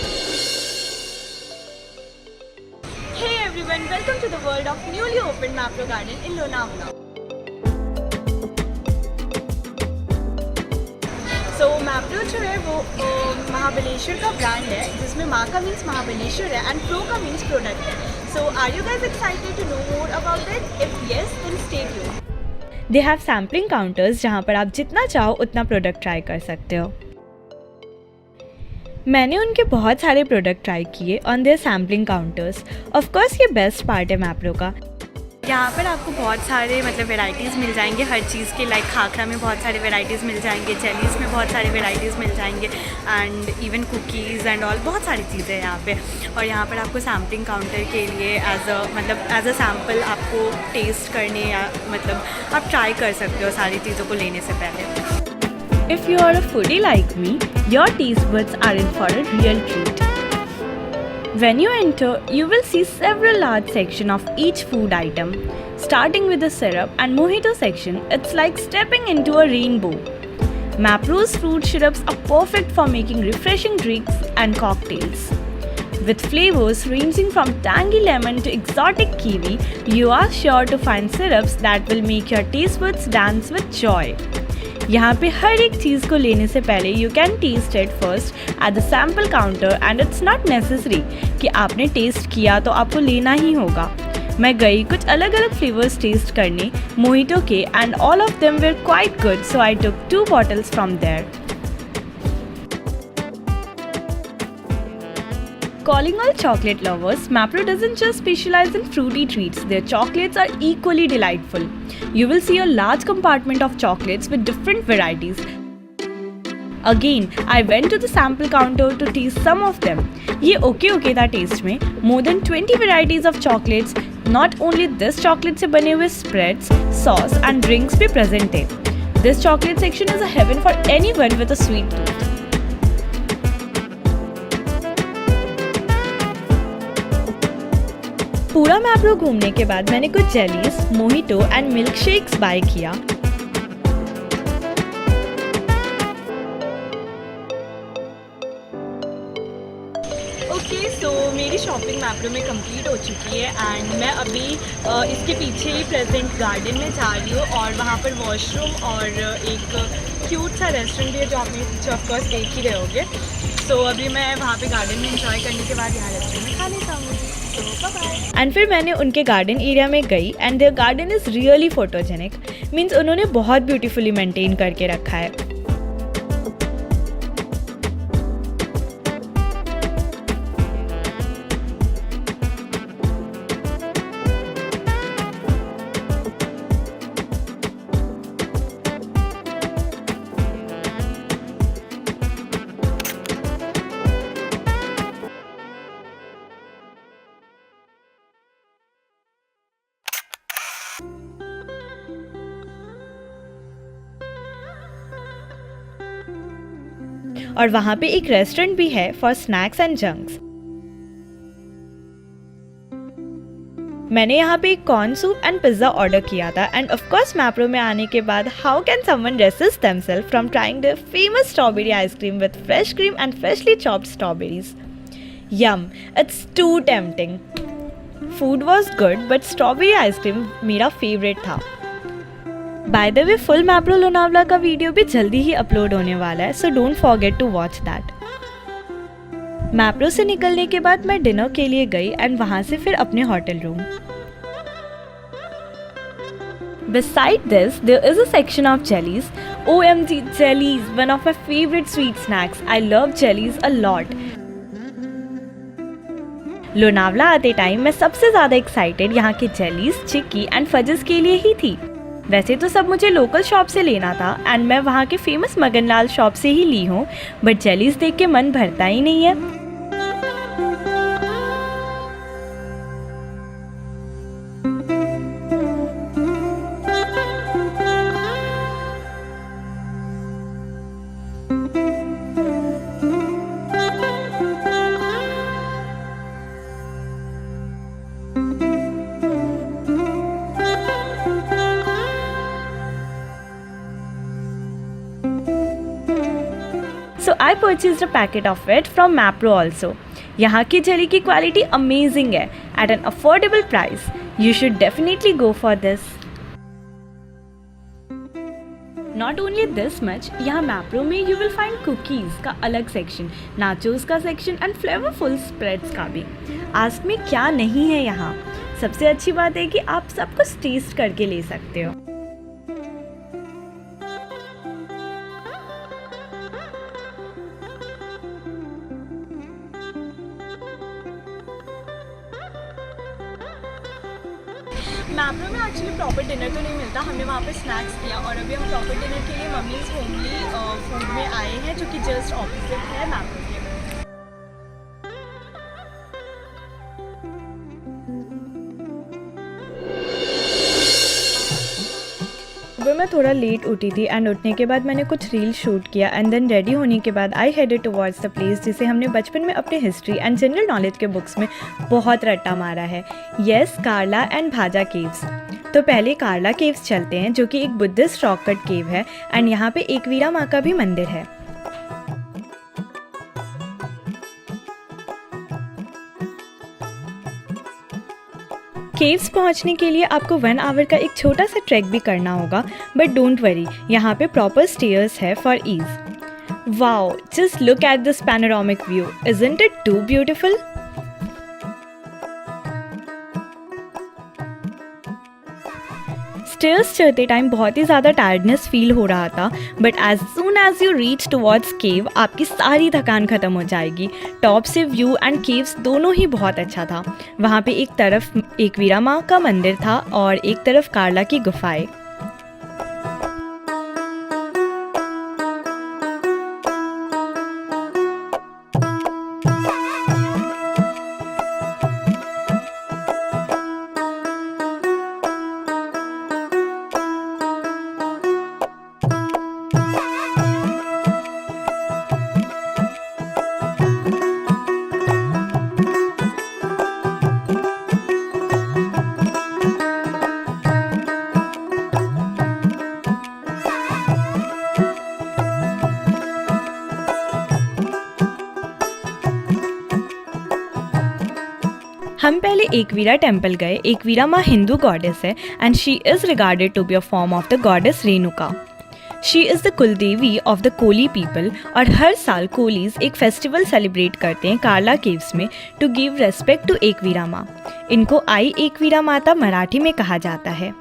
Hey everyone, welcome to the world of newly opened Mapro Garden in Lonavala. तो मैप्रो जो है वो महाबलेश्वर का ब्रांड है, जिसमें माँ का मीन्स महाबलेश्वर है एंड प्रो का मीन्स प्रोडक्ट है। So are you guys excited to know more about it? If yes, then stay tuned. They have sampling counters जहाँ पर आप जितना चाहो उतना प्रोडक्ट ट्राई कर सकते हो। मैंने उनके बहुत सारे प्रोडक्ट ट्राई किए on their sampling counters. Of course ये बेस्ट पार्ट है मैप्रो का। यहाँ पर आपको बहुत सारे वेराइटीज़ मिल जाएंगे हर चीज़ के, लाइक खाखरा में बहुत सारे वेराइटीज़ मिल जाएंगे, जेलीज़ में बहुत सारे वेराइटीज़ मिल जाएंगे and even cookies and all, बहुत सारी चीज़ें हैं यहाँ पे। और यहाँ पर आपको सैम्पलिंग काउंटर के लिए एज अ सैम्पल आपको टेस्ट करने या आप ट्राई कर सकते हो सारी चीज़ों को लेने से पहले। If you are a foodie like me, your taste buds are in for a real treat. When you enter, you will see several large sections of each food item. Starting with the syrup and mojito section, it's like stepping into a rainbow. Mapro's fruit syrups are perfect for making refreshing drinks and cocktails. With flavors ranging from tangy lemon to exotic kiwi, you are sure to find syrups that will make your taste buds dance with joy. यहाँ पे हर एक चीज़ को लेने से पहले you can taste it first at the sample counter and it's not necessary कि आपने test किया तो आपको लेना ही होगा। मैं गई कुछ अलग अलग फ्लेवर्स टेस्ट करने मोहितो के and all of them were quite good, so I took 2 bottles from there. Calling all chocolate lovers, Mapro doesn't just specialize in fruity treats. Their chocolates are equally delightful. You will see a large compartment of chocolates with different varieties. Again, I went to the sample counter to taste some of them. ये okay था test में। More than 20 varieties of chocolates. Not only this chocolate से बने हुए spreads, sauce and drinks भी present है। This chocolate section is a heaven for anyone with a sweet tooth. पूरा मैप्रो घूमने के बाद मैंने कुछ jellies, mojito and milk shakes buy किया। ओके, सो मेरी शॉपिंग मैप्रो में कंप्लीट हो चुकी है एंड मैं अभी इसके पीछे ही प्रेजेंट गार्डन में जा रही हूँ और वहाँ पर वॉशरूम और एक क्यूट सा रेस्टोरेंट भी है जो आपने पीछे ऑफकोर्स देख ही रहे होगे। सो अभी मैं वहाँ पे गार्डन में एंजॉय करने के बाद यहाँ रेस्टोरेंट में खाने जाऊँगी। एंड फिर मैंने उनके गार्डन एरिया में गई and there garden is really photogenic, means उन्होंने बहुत ब्यूटीफुली मेंटेन करके रखा है। और वहाँ पे एक रेस्टोरेंट भी है फॉर स्नैक्स एंड जंक्स। मैंने यहाँ पे एक corn soup and pizza order किया था एंड ऑफ कोर्स मैप्रो में आने के बाद how can someone resist themselves from trying the famous strawberry ice cream with fresh cream and freshly chopped strawberries. Yum, it's too tempting. Food was good but strawberry ice cream मेरा favourite था। By the way full Mapro Lonavala का video भी जल्दी ही upload होने वाला है, so don't forget to watch that. Mapro से निकलने के बाद मैं डिनर के लिए गई एंड वहाँ से फिर अपने hotel room. Beside this, there is a section of jellies. OMG, jellies, one of my favorite sweet snacks. I love jellies a lot. Lonavala आते टाइम मैं सबसे ज़्यादा एक्साइटेड यहाँ के जेलीज, चिक्की एंड फजेस के लिए ही थी। वैसे तो सब मुझे लोकल शॉप से लेना था एंड मैं वहाँ के फेमस मगनलाल शॉप से ही ली हूँ, बट जेलीज देख के मन भरता ही नहीं है। So I purchased a packet of it from Mapro also. यहाँ की जेली की क्वालिटी अमेजिंग है at an affordable price. You should definitely go for this. Not only this much, यहाँ मैप्रो में you will find cookies का अलग section, nachos का section and flavourful spreads का भी। आस्क में क्या नहीं है यहाँ। सबसे अच्छी बात है कि आप सब कुछ टेस्ट करके ले सकते हो। मैप्रो में एक्चुअली प्रॉपर डिनर तो नहीं मिलता, हमने वहाँ पे स्नैक्स किया और अभी हम प्रॉपर डिनर के लिए मम्मीज़ होमली फूड में आए हैं जो कि जस्ट ऑपोजिट है मैप्रो के। सुबह मैं थोड़ा लेट उठी थी एंड उठने के बाद मैंने कुछ रील शूट किया एंड देन रेडी होने के बाद I headed towards the place जिसे हमने बचपन में अपने हिस्ट्री एंड जनरल नॉलेज के बुक्स में बहुत रट्टा मारा है। Yes, Karla and Bhaja caves. तो पहले कार्ला केव्स चलते हैं जो कि एक बुद्धिस्ट रॉक कट केव है एंड यहाँ पे एकवीरा माँ का भी मंदिर है। केव्स पहुंचने के लिए आपको 1 आवर का एक छोटा सा ट्रैक भी करना होगा, बट डोंट वरी, यहाँ पे प्रॉपर स्टेयर्स है for ease. Wow, just look at this panoramic view, isn't it too beautiful? Stairs चढ़ते टाइम बहुत ही ज़्यादा टायर्डनेस फील हो रहा था, but as soon as you reach towards cave आपकी सारी थकान ख़त्म हो जाएगी। टॉप से व्यू एंड केव्स दोनों ही बहुत अच्छा था। वहाँ पे एक तरफ एकवीरा माँ का मंदिर था और एक तरफ कार्ला की गुफाएं। हम पहले एकवीरा टेम्पल गए। एकवीरा माँ हिंदू गॉडेस है and she is regarded to be a form of the goddess Renuka. She is the kuldevi of the Koli people और हर साल कोलीज एक फेस्टिवल सेलिब्रेट करते हैं कार्ला केव्स में to give respect to Ekvira Maa. इनको आई एकवीरा माता मराठी में कहा जाता है।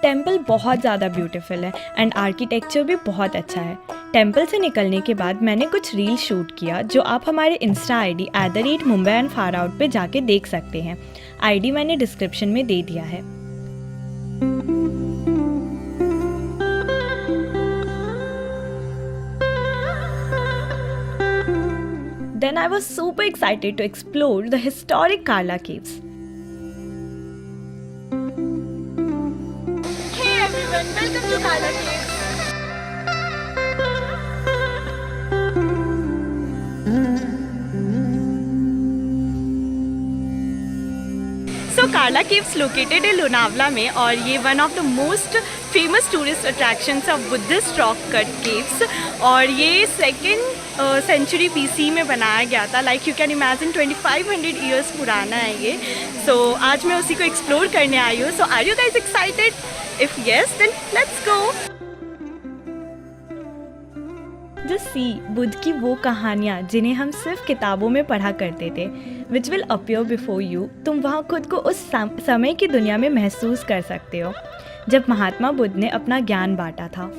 टेम्पल बहुत ज़्यादा ब्यूटीफुल है एंड आर्किटेक्चर भी बहुत अच्छा है। टेम्पल से निकलने के बाद मैंने कुछ रील शूट किया जो आप हमारे Insta ID @Mumbai and Far Out पे जाके देख सकते हैं। ID मैंने डिस्क्रिप्शन में दे दिया है। Then I was super excited to explore the historic Karla caves. Hey everyone! everyone, welcome to Karla Caves. So Karla caves located है लोनावला में और ये one of the most famous tourist attractions of Buddhist rock cut caves और ये second century BC में बनाया गया था. Like you can imagine 2500 years पुराना है ये. सो आज मैं उसी को एक्सप्लोर करने आई हूँ. So are you guys excited? If yes then let's go. The sea, Buddha की वो कहानियाँ जिन्हें हम सिर्फ किताबों में पढ़ा करते थे, which will appear before you. तुम वहाँ खुद को उस समय की दुनिया में महसूस कर सकते हो जब महात्मा बुद्ध ने अपना ज्ञान बांटा था.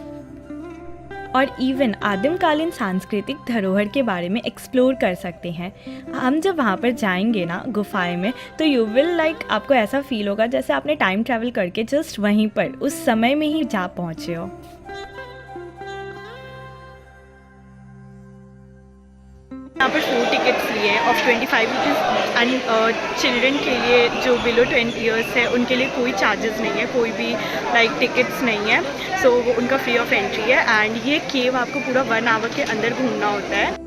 और इवन आदिमकालीन सांस्कृतिक धरोहर के बारे में एक्सप्लोर कर सकते हैं. हम जब वहाँ पर जाएंगे ना गुफाएं में, तो यू विल लाइक आपको ऐसा फील होगा जैसे आपने टाइम ट्रैवल करके जस्ट वहीं पर उस समय में ही जा पहुँचे हो. यहाँ पर 4 टिकट्स लिए ऑफ 25 रुपीज़ एंड चिल्ड्रन के लिए जो बिलो 20 ईयर्स है उनके लिए कोई चार्जेस नहीं है, कोई भी लाइक टिकट्स नहीं है. सो वो उनका फ्री ऑफ एंट्री है. एंड ये केव आपको पूरा 1 आवर के अंदर घूमना होता है.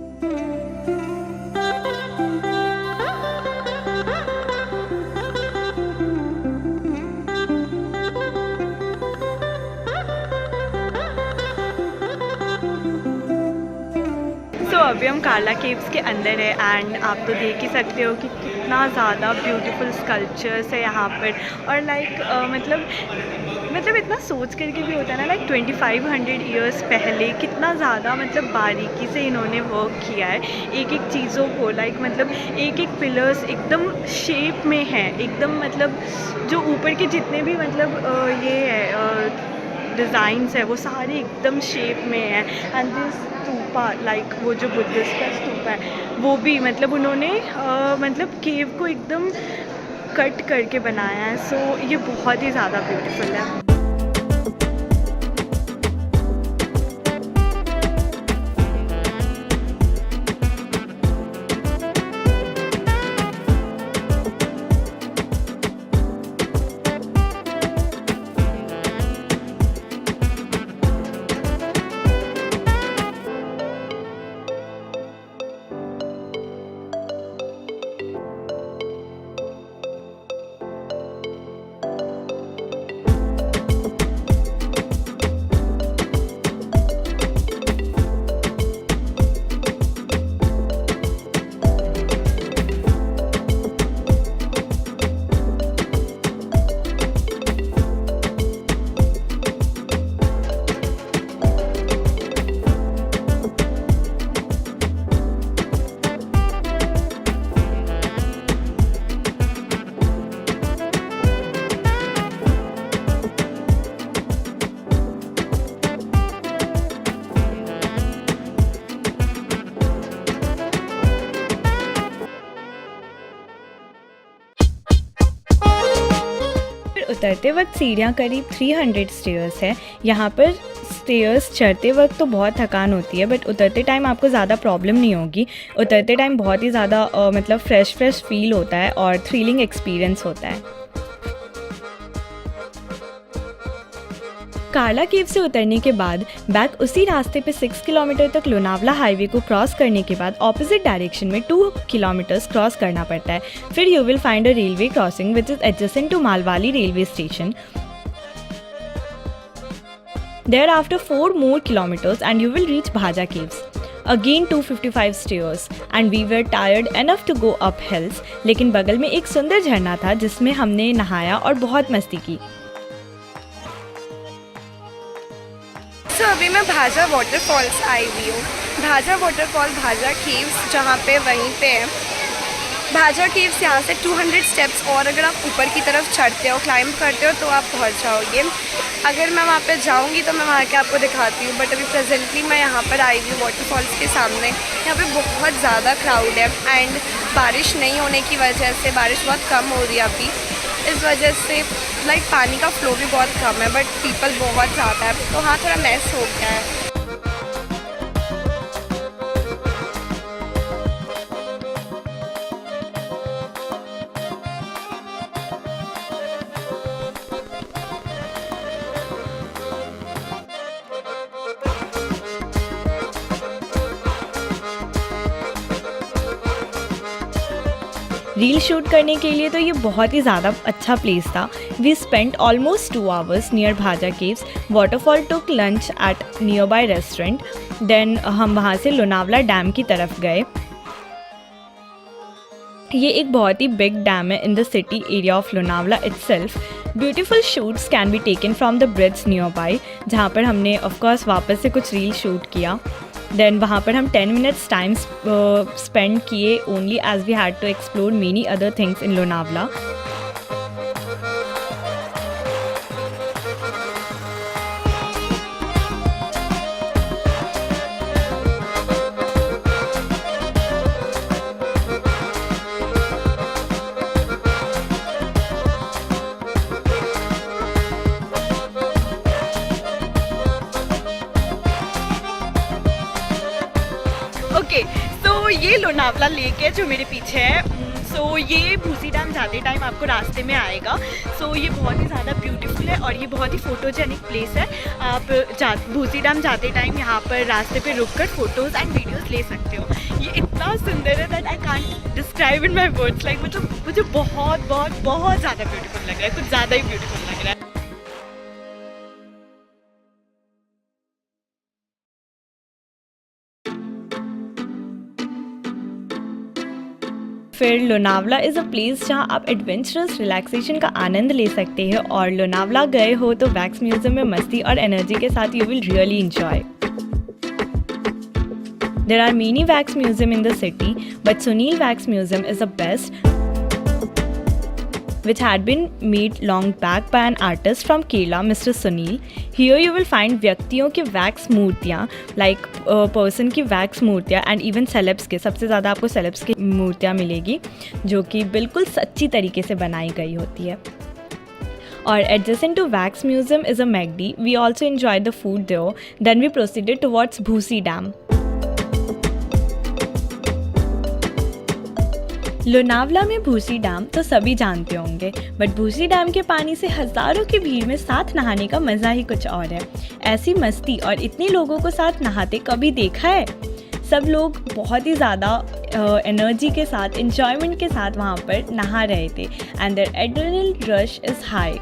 तो अभी हम कार्ला केव्स के अंदर है एंड आप तो देख ही सकते हो कि कितना ज़्यादा ब्यूटीफुल स्कल्पचर्स है यहाँ पर. और लाइक मतलब इतना सोच करके भी होता है ना, लाइक 2500 ईयर्स पहले कितना ज़्यादा मतलब बारीकी से इन्होंने वर्क किया है एक एक चीज़ों को. लाइक मतलब एक एक पिलर्स एकदम शेप में है, एकदम मतलब जो ऊपर के जितने भी मतलब ये है डिज़ाइंस है वो सारे एकदम शेप में है. एंड दिस स्तूपा, लाइक वो जो बुद्धिस्ट का स्तूपा है वो भी मतलब उन्होंने मतलब केव को एकदम कट करके बनाया है. सो ये बहुत ही ज़्यादा ब्यूटीफुल है. उतरते वक्त सीढ़ियाँ करीब 300 स्टेयर्स है. यहाँ पर स्टेयर्स चढ़ते वक्त तो बहुत थकान होती है, बट उतरते टाइम आपको ज़्यादा प्रॉब्लम नहीं होगी. उतरते टाइम बहुत ही ज़्यादा मतलब फ्रेश फील होता है और थ्रिलिंग एक्सपीरियंस होता है. कार्ला केव से उतरने के बाद बैक उसी रास्ते पे 6 किलोमीटर तक लोनावला हाईवे को क्रॉस करने के बाद ऑपोजिट डायरेक्शन में 2 किलोमीटर्स क्रॉस करना पड़ता है. फिर you will find a railway crossing which is adjacent to Malavli railway station. Thereafter 4 more kilometers and you will reach Bhaja Caves. Again 255 stairs and we were tired enough to go up hills. लेकिन बगल में एक सुंदर झरना था जिसमें हमने नहाया और बहुत मस्ती की. So अभी मैं भाजा वाटरफॉल्स आई हुई हूँ. भाजा वाटरफॉल भाजा केव्स जहाँ पे वहीं पे है. भाजा केव्स यहाँ से 200 स्टेप्स और अगर आप ऊपर की तरफ चढ़ते हो क्लाइंब करते हो तो आप पहुँच जाओगे. अगर मैं वहाँ पे जाऊँगी तो मैं वहाँ के आपको दिखाती हूँ. बट अभी प्रेजेंटली मैं यहाँ पर आई हुई हूँ वाटरफॉल्स के सामने. यहाँ पे बहुत ज़्यादा क्राउड है एंड बारिश नहीं होने की वजह से, बारिश बहुत कम हो रही है अभी, इस वजह से लाइक पानी का फ्लो भी बहुत कम है. बट पीपल बहुत ज़्यादा है तो हाँ थोड़ा मैस हो गया है. रील शूट करने के लिए तो ये बहुत ही ज़्यादा अच्छा प्लेस था। We spent almost 2 hours near Bhaja caves. Waterfall took lunch at near restaurant. Then हम वहाँ से लोनावला डैम की तरफ गए। ये एक बहुत ही बिग डैम है in the city area of Lonavala itself. Beautiful shoots can be taken from the bridge near by, जहाँ पर हमने ऑफकोर्स वापस से कुछ रील शूट किया। देन वहाँ पर हम 10 मिनट्स टाइम स्पेंड किए only as we had to explore many other things in Lonavala. Okay, so ये लोनावला लेक है जो मेरे पीछे है। सो ये भूसी डैम जाते टाइम आपको रास्ते में आएगा। सो ये बहुत ही ज़्यादा ब्यूटीफुल है और ये बहुत ही फ़ोटोजेनिक प्लेस है। आप भूसी डैम जाते टाइम यहाँ पर रास्ते पे रुककर फ़ोटोज़ एंड वीडियोज़ ले सकते हो। ये इतना सुंदर है that I can't describe in my words. Like मतलब मुझे बहुत बहुत बहुत ज़्यादा ब्यूटीफुल लग रहा है, कुछ ज़्यादा ही ब्यूटीफुल लग रहा है। फिर लोनावला इज़ अ प्लेस जहाँ आप एडवेंचरस रिलैक्सेशन का आनंद ले सकते हैं। और लोनावला गए हो तो वैक्स म्यूजियम में मस्ती और एनर्जी के साथ you will really enjoy. There are many wax museum in the city, but Sunil Wax Museum is the best, which had been made long back by an artist from Kerala, Mr. Sunil. Here you will find व्यक्तियों की wax मूर्तियाँ, like person की wax मूर्तियाँ and even celebs के, सबसे ज़्यादा आपको celebs की मूर्तियाँ मिलेगी जो कि बिल्कुल सच्ची तरीके से बनाई गई होती है। और adjacent to Wax Museum is a McD. We also enjoyed the food there. Then we proceeded towards Bhusi Dam. Lonavala में भूसी डैम तो सभी जानते होंगे, बट भूसी डैम के पानी से हज़ारों की भीड़ में साथ नहाने का मज़ा ही कुछ और है। ऐसी मस्ती और इतने लोगों को साथ नहाते कभी देखा है? सब लोग बहुत ही ज़्यादा एनर्जी के साथ, एन्जॉयमेंट के साथ वहाँ पर नहा रहे थे and there adrenaline rush is high.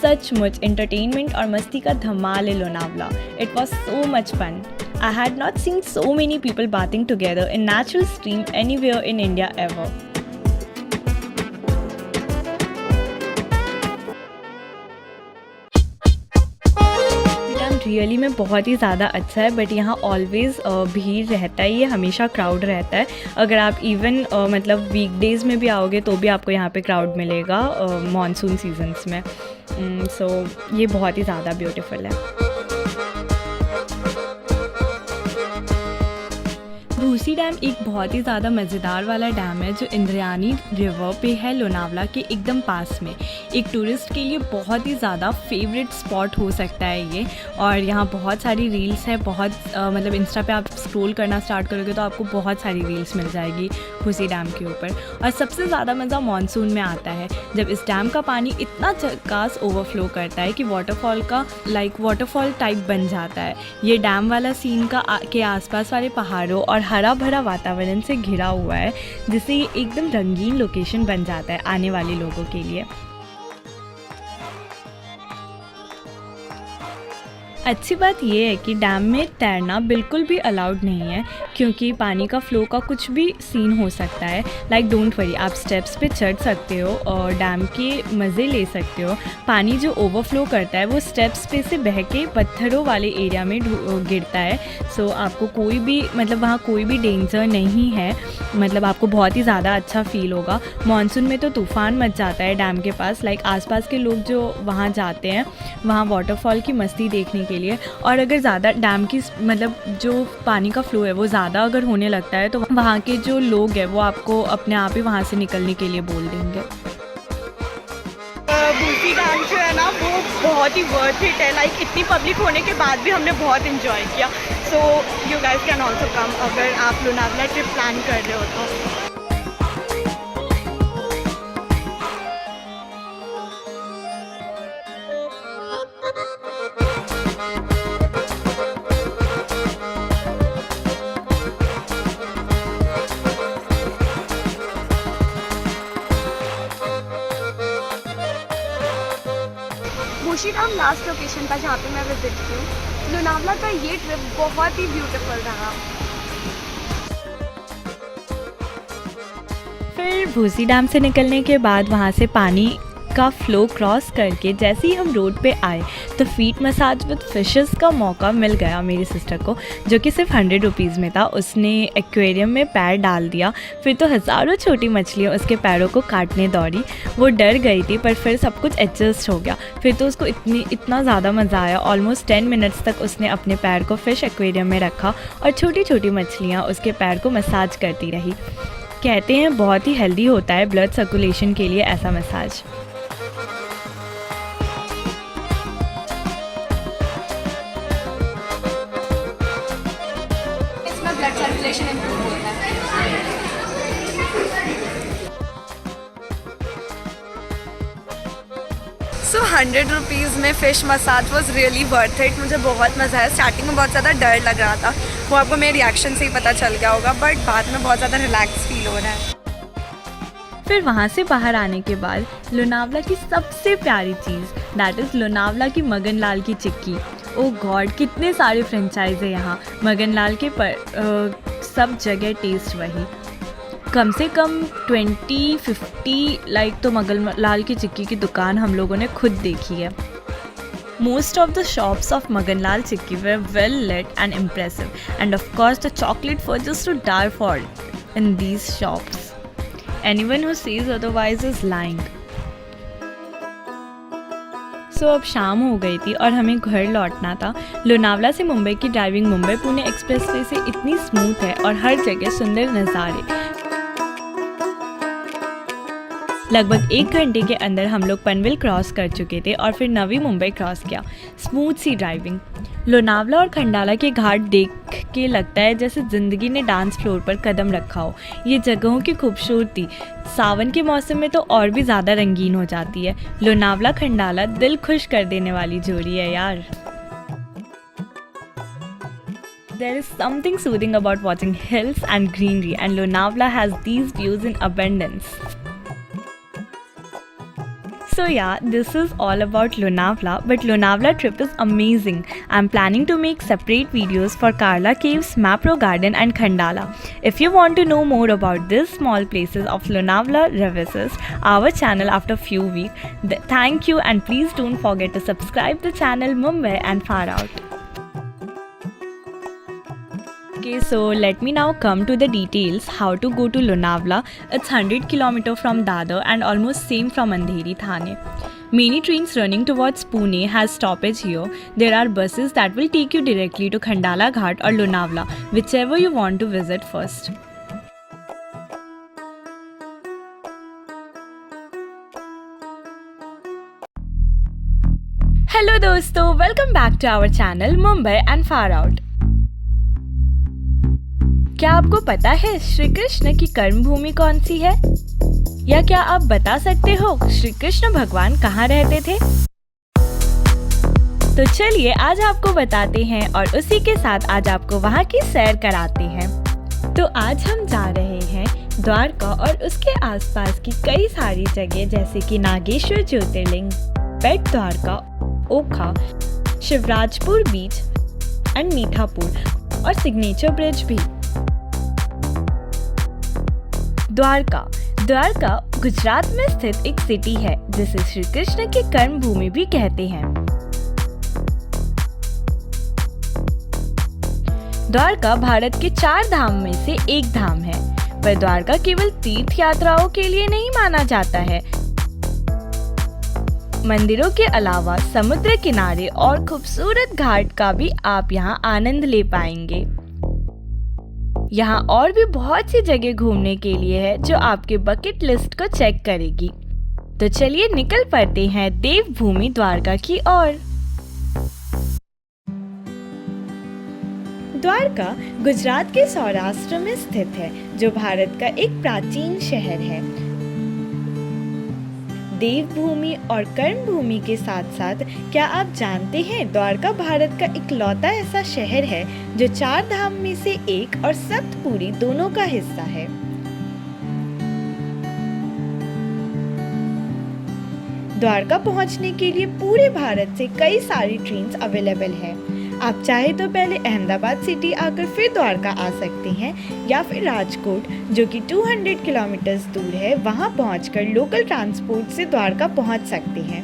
सचमुच एंटरटेनमेंट और मस्ती का धमाल है Lonavala. It was so much fun. I had not seen so many people bathing together in natural stream anywhere in India ever. Really में बहुत ही ज़्यादा अच्छा है, बट यहाँ ऑलवेज़ भीड़ रहता है, ये हमेशा क्राउड रहता है। अगर आप इवन मतलब वीकडेज़ में भी आओगे तो भी आपको यहाँ पे क्राउड मिलेगा मॉनसून सीजन्स में। सो ये बहुत ही ज़्यादा ब्यूटीफुल है। भूसी डैम एक बहुत ही ज़्यादा मज़ेदार वाला डैम है जो इंद्रायणी रिवर पे है लोनावला के एकदम पास में। एक टूरिस्ट के लिए बहुत ही ज़्यादा फेवरेट स्पॉट हो सकता है ये। और यहाँ बहुत सारी रील्स है, बहुत मतलब इंस्टा पे आप स्क्रॉल करना स्टार्ट करोगे तो आपको बहुत सारी रील्स मिल जाएगी भूसी डैम के ऊपर। और सबसे ज़्यादा मज़ा मानसून में आता है जब इस डैम का पानी इतना झकास ओवरफ्लो करता है कि वाटरफॉल का वाटरफॉल टाइप बन जाता है। ये डैम वाला सीन के आसपास वाले पहाड़ों और हरा भरा वातावरण से घिरा हुआ है, जिससे ये एकदम रंगीन लोकेशन बन जाता है आने वाले लोगों के लिए। अच्छी बात यह है कि डैम में तैरना बिल्कुल भी अलाउड नहीं है, क्योंकि पानी का फ्लो का कुछ भी सीन हो सकता है। लाइक डोंट वरी, आप स्टेप्स पे चढ़ सकते हो और डैम के मज़े ले सकते हो। पानी जो ओवरफ्लो करता है वो स्टेप्स पे से बह के पत्थरों वाले एरिया में गिरता है। सो आपको कोई भी मतलब वहाँ कोई भी डेंजर नहीं है, मतलब आपको बहुत ही ज़्यादा अच्छा फील होगा। मानसून में तो तूफ़ान मच जाता है डैम के पास। लाइक आसपास के लोग जो वहाँ जाते हैं वहाँ वाटरफॉल की मस्ती देखने के लिए। और अगर ज़्यादा डैम की मतलब जो पानी का फ्लो है वो ज़्यादा अगर होने लगता है तो वहाँ के जो लोग हैं वो आपको अपने आप ही वहाँ से निकलने के लिए बोल देंगे। भूसी डैम जो है ना वो बहुत ही वर्थ इट है। लाइक इतनी पब्लिक होने के बाद भी हमने बहुत इन्जॉय किया। So you guys can also come अगर आप लोनावला ट्रिप प्लान कर रहे हो तो। जोशीराम लास्ट लोकेशन था जहाँ पे मैं विजिट की हूँ। लोनावला का ये ट्रिप बहुत ही ब्यूटीफुल रहा। फिर भूसी डैम से निकलने के बाद वहाँ से पानी का फ्लो क्रॉस करके जैसे ही हम रोड पे आए तो फीट मसाज विद फिशेस का मौका मिल गया मेरी सिस्टर को, जो कि सिर्फ 100 रुपीज़ में था। उसने एक्वेरियम में पैर डाल दिया, फिर तो हज़ारों छोटी मछलियाँ उसके पैरों को काटने दौड़ी। वो डर गई थी पर फिर सब कुछ एडजस्ट हो गया। फिर तो उसको इतना ज़्यादा मज़ा आया। ऑलमोस्ट 10 मिनट्स तक उसने अपने पैर को फ़िश एक्वेरियम में रखा और छोटी छोटी मछलियाँ उसके पैर को मसाज करती रही। कहते हैं बहुत ही हेल्दी होता है ब्लड सर्कुलेशन के लिए ऐसा मसाज। इसमें ब्लड सर्कुलेशन इम्प्रूव होता है। सो 100 रुपीज़ में fish massage was really worth it. मुझे बहुत मज़ा आया। स्टार्टिंग में बहुत ज़्यादा डर लग रहा था, वो आपको मेरे रिएक्शन से ही पता चल गया होगा, बट बाद में बहुत ज़्यादा रिलैक्स फील हो रहा है। फिर वहाँ से बाहर आने के बाद लोनावला की सबसे प्यारी चीज़ दैट इज़ लोनावला की मगन लाल की चिक्की। ओ गॉड, कितने सारे फ्रेंचाइज है यहाँ मगन लाल के सब जगह टेस्ट वही। कम से कम 20-50 तो मगन लाल की चिक्की की दुकान हम लोगों ने खुद देखी है। Most of the shops of Maganlal Chikki were well lit and impressive, and of course the chocolate fudges to die for in these shops. Anyone who says otherwise is lying. So अब शाम हो गई थी और हमें घर लौटना था। लोनावला से मुंबई की ड्राइविंग मुंबई पुणे एक्सप्रेसवे से इतनी स्मूथ है और हर जगह सुंदर नज़ारे। लगभग 1 घंटे के अंदर हम लोग पनवेल क्रॉस कर चुके थे और फिर नवी मुंबई क्रॉस किया। स्मूथ सी ड्राइविंग। लोनावला और खंडाला के घाट देख के लगता है जैसे ज़िंदगी ने डांस फ्लोर पर कदम रखा हो। ये जगहों की खूबसूरती सावन के मौसम में तो और भी ज़्यादा रंगीन हो जाती है। लोनावला खंडाला दिल खुश कर देने वाली जोड़ी है यार। There is something soothing about watching hills and greenery, and Lonavala has these views in abundance. So yeah, this is all about Lonavala, but Lonavala trip is amazing. I'm planning to make separate videos for Karla Caves, Mapro Garden and Khandala. If you want to know more about these small places of Lonavala, revisit our channel after few weeks. Thank you, and please don't forget to subscribe the channel Mumbai and Far Out. Okay, so let me now come to the details how to go to Lonavala. It's 100 km from Dadar and almost same from Andheri, Thane. Many trains running towards Pune has stoppage here. There are buses that will take you directly to Khandala Ghat or Lonavala, whichever you want to visit first. Hello दोस्तों, welcome back to our channel Mumbai and Far Out. क्या आपको पता है श्री कृष्ण की कर्म भूमि कौन सी है? या क्या आप बता सकते हो श्री कृष्ण भगवान कहाँ रहते थे? तो चलिए आज आपको बताते हैं और उसी के साथ आज आपको वहाँ की सैर कराते हैं। तो आज हम जा रहे हैं द्वारका और उसके आसपास की कई सारी जगह जैसे कि नागेश्वर ज्योतिर्लिंग, बेट द्वारका, ओखा, शिवराजपुर बीच एंड मीठापुर और सिग्नेचर ब्रिज भी। द्वारका गुजरात में स्थित एक सिटी है जिसे श्री कृष्ण की कर्म भूमि भी कहते हैं। द्वारका भारत के 4 धाम में से एक धाम है, पर द्वारका केवल तीर्थ यात्राओं के लिए नहीं माना जाता है। मंदिरों के अलावा समुद्र किनारे और खूबसूरत घाट का भी आप यहाँ आनंद ले पाएंगे। यहाँ और भी बहुत सी जगह घूमने के लिए है जो आपके बकेट लिस्ट को चेक करेगी। तो चलिए निकल पड़ते हैं देवभूमि द्वारका की ओर। द्वारका गुजरात के सौराष्ट्र में स्थित है, जो भारत का एक प्राचीन शहर है। देवभूमि और कर्मभूमि के साथ साथ क्या आप जानते हैं द्वारका भारत का इकलौता ऐसा शहर है जो 4 धाम में से एक और सप्तपुरी दोनों का हिस्सा है। द्वारका पहुंचने के लिए पूरे भारत से कई सारी ट्रेन्स अवेलेबल है। आप चाहे तो पहले अहमदाबाद सिटी आकर फिर द्वारका आ सकते हैं, या फिर राजकोट जो कि 200 किलोमीटर्स दूर है, वहां पहुंचकर लोकल ट्रांसपोर्ट से द्वारका पहुंच सकते हैं।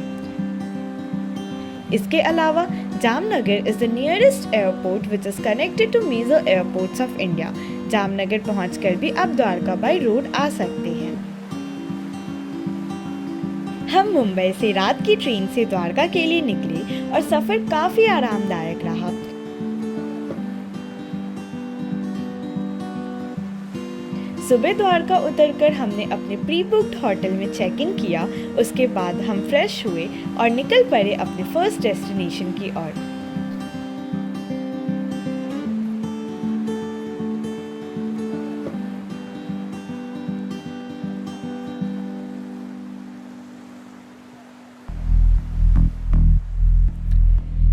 इसके अलावा Jamnagar is the nearest airport which is connected to major airports of India. Jamnagar पहुंचकर भी आप द्वारका बाय रोड आ सकते हैं। हम मुंबई से रात की ट्रेन से द्वारका के लिए निकले और सफर काफी आरामदायक रहा। सुबह द्वारका उतरकर हमने अपने प्री बुक्ड होटल में चेक इन किया। उसके बाद हम फ्रेश हुए और निकल पड़े अपने फर्स्ट डेस्टिनेशन की ओर।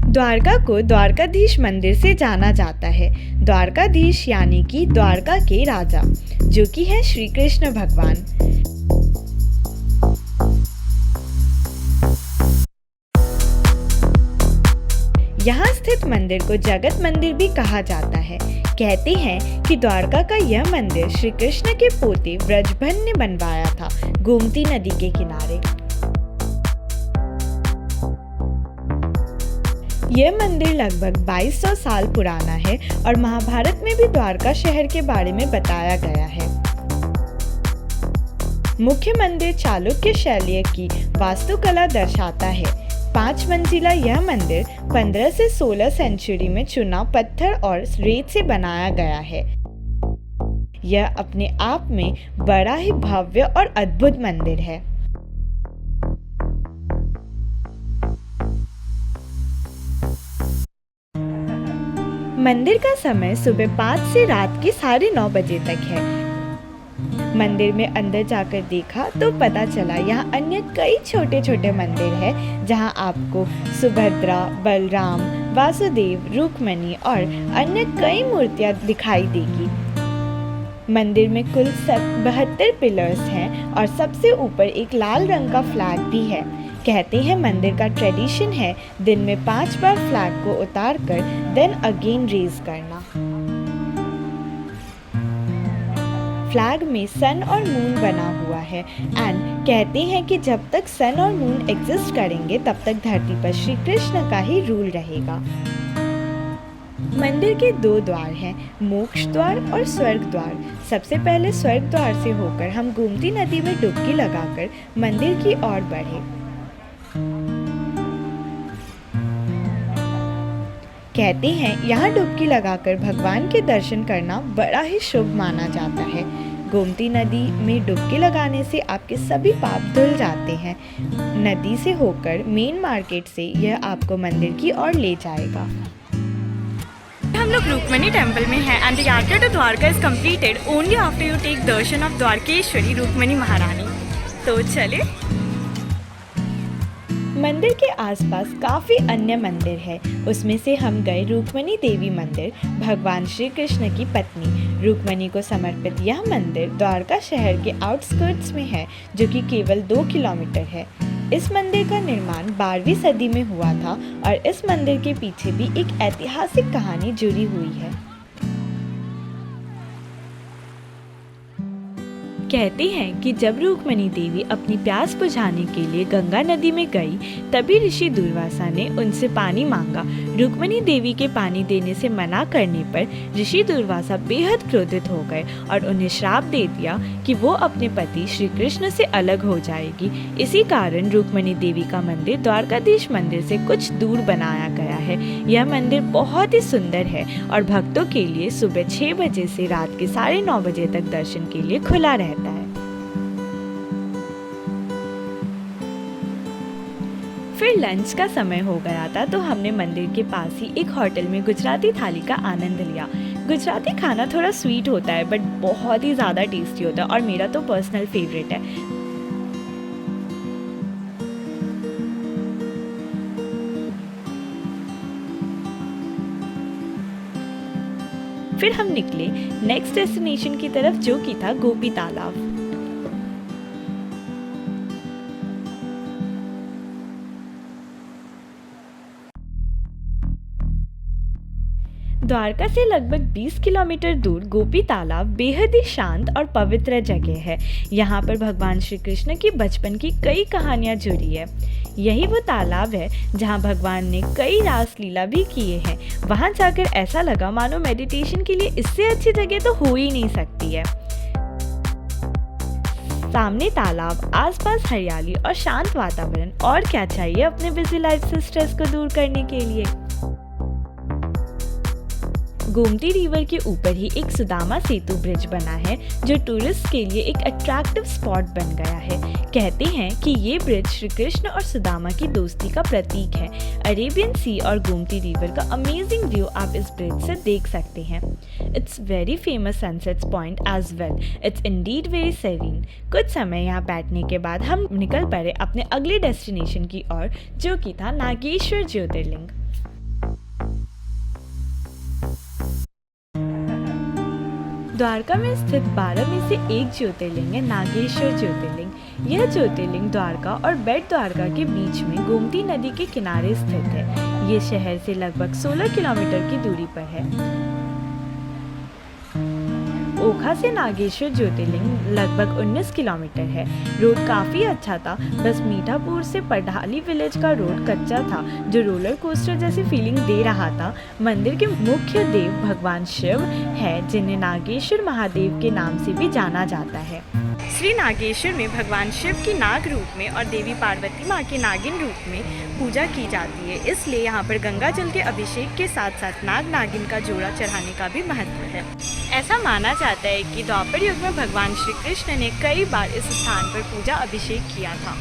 द्वारका को द्वारकाधीश मंदिर से जाना जाता है। द्वारकाधीश यानी कि द्वारका के राजा, जो कि है श्री कृष्ण भगवान। यहाँ स्थित मंदिर को जगत मंदिर भी कहा जाता है। कहते हैं कि द्वारका का यह मंदिर श्री कृष्ण के पोते व्रजभन ने बनवाया था, गोमती नदी के किनारे। यह मंदिर लगभग 2200 साल पुराना है और महाभारत में भी द्वारका शहर के बारे में बताया गया है। मुख्य मंदिर चालुक्य शैली की वास्तुकला दर्शाता है। 5 मंजिला यह मंदिर 15 से 16 सेंचुरी में चुना पत्थर और रेत से बनाया गया है। यह अपने आप में बड़ा ही भव्य और अद्भुत मंदिर है। मंदिर का समय सुबह 5 से रात के 9:30 बजे तक है। मंदिर में अंदर जाकर देखा तो पता चला यहाँ अन्य कई छोटे छोटे मंदिर हैं, जहाँ आपको सुभद्रा, बलराम, वासुदेव, रुक्मिणी और अन्य कई मूर्तियाँ दिखाई देगी। मंदिर में कुल 72 पिलर्स हैं और सबसे ऊपर एक लाल रंग का फ्लैग भी है। कहते हैं मंदिर का ट्रेडिशन है दिन में 5 बार फ्लैग को उतार कर देन अगेन रेज करना। फ्लैग में सन और मून बना हुआ है एंड कहते हैं कि जब तक सन और मून एग्जिस्ट करेंगे तब तक धरती पर श्री कृष्ण का ही रूल रहेगा। मंदिर के 2 द्वार हैं, मोक्ष द्वार और स्वर्ग द्वार। सबसे पहले स्वर्ग द्वार से होकर हम गोमती नदी में डुबकी लगाकर मंदिर की ओर बढ़े। कहते हैं यहाँ डुबकी लगाकर भगवान के दर्शन करना बड़ा ही शुभ माना जाता है। गोमती नदी में डुबकी लगाने से आपके सभी पाप धुल जाते हैं। नदी से होकर मेन मार्केट से यह आपको मंदिर की ओर ले जाएगा। हम लोग रुक्मिणी टेम्पल में हैं and the yatra to Dwarka is completed only after you take darshan of Dwarkeshwari Rukmini Maharani. तो चले। मंदिर के आसपास काफ़ी अन्य मंदिर है। उसमें से हम गए रुक्मिणी देवी मंदिर, भगवान श्री कृष्ण की पत्नी। रुक्मिणी को समर्पित यह मंदिर द्वारका शहर के आउटस्कर्ट्स में है, जो कि केवल 2 किलोमीटर है। इस मंदिर का निर्माण 12वीं सदी में हुआ था और इस मंदिर के पीछे भी एक ऐतिहासिक कहानी जुड़ी हुई है। कहते हैं कि जब रुक्मिणी देवी अपनी प्यास बुझाने के लिए गंगा नदी में गई, तभी ऋषि दुर्वासा ने उनसे पानी मांगा। रुक्मिणी देवी के पानी देने से मना करने पर ऋषि दुर्वासा बेहद क्रोधित हो गए और उन्हें श्राप दे दिया कि वो अपने पति श्री कृष्ण से अलग हो जाएगी। इसी कारण रुक्मिणी देवी का मंदिर द्वारकाधीश मंदिर से कुछ दूर बनाया गया है। यह मंदिर बहुत ही सुंदर है और भक्तों के लिए सुबह 6 बजे से रात के 9:30 बजे तक दर्शन के लिए खुला रहता है। फिर लंच का समय हो गया था, तो हमने मंदिर के पास ही एक होटल में गुजराती थाली का आनंद लिया। गुजराती खाना थोड़ा स्वीट होता है बट बहुत ही ज़्यादा टेस्टी होता है और मेरा तो पर्सनल फेवरेट है। फिर हम निकले नेक्स्ट डेस्टिनेशन की तरफ, जो कि था गोपी तालाब। द्वारका से लगभग 20 किलोमीटर दूर गोपी तालाब बेहद ही शांत और पवित्र जगह है। यहाँ पर भगवान श्री कृष्ण की बचपन की कई कहानियाँ जुड़ी है। यही वो तालाब है जहाँ भगवान ने कई रास लीला भी किए हैं। वहाँ जाकर ऐसा लगा मानो मेडिटेशन के लिए इससे अच्छी जगह तो हो ही नहीं सकती है। सामने तालाब, आसपास हरियाली और शांत वातावरण, और क्या चाहिए अपने बिजी लाइफ से स्ट्रेस को दूर करने के लिए। गोमती रिवर के ऊपर ही एक सुदामा सेतु ब्रिज बना है जो टूरिस्ट के लिए एक अट्रैक्टिव स्पॉट बन गया है। कहते हैं कि ये ब्रिज श्री कृष्ण और सुदामा की दोस्ती का प्रतीक है। अरेबियन सी और गोमती रिवर का अमेजिंग व्यू आप इस ब्रिज से देख सकते हैं। It's very famous sunset point as well. It's indeed very serene. कुछ समय यहाँ बैठने के बाद हम निकल पड़े अपने अगले डेस्टिनेशन की ओर, जो कि था नागेश्वर ज्योतिर्लिंग। द्वारका में स्थित 12 में से एक ज्योतिर्लिंग है नागेश्वर ज्योतिर्लिंग। यह ज्योतिर्लिंग द्वारका और बेट द्वारका के बीच में गोमती नदी के किनारे स्थित है। ये शहर से लगभग 16 किलोमीटर की दूरी पर है। ओखा से नागेश्वर ज्योतिर्लिंग लगभग 19 किलोमीटर है। रोड काफ़ी अच्छा था, बस मीठापुर से पढ़ाली विलेज का रोड कच्चा था जो रोलर कोस्टर जैसी फीलिंग दे रहा था। मंदिर के मुख्य देव भगवान शिव है, जिन्हें नागेश्वर महादेव के नाम से भी जाना जाता है। श्री नागेश्वर में भगवान शिव की नाग रूप में और देवी पार्वती माँ के नागिन रूप में पूजा की जाती है, इसलिए यहाँ पर गंगा जल के अभिषेक के साथ साथ नाग नागिन का जोड़ा चढ़ाने का भी महत्व है। ऐसा माना जाता है कि द्वापर युग में भगवान श्री कृष्ण ने कई बार इस स्थान पर पूजा अभिषेक किया था।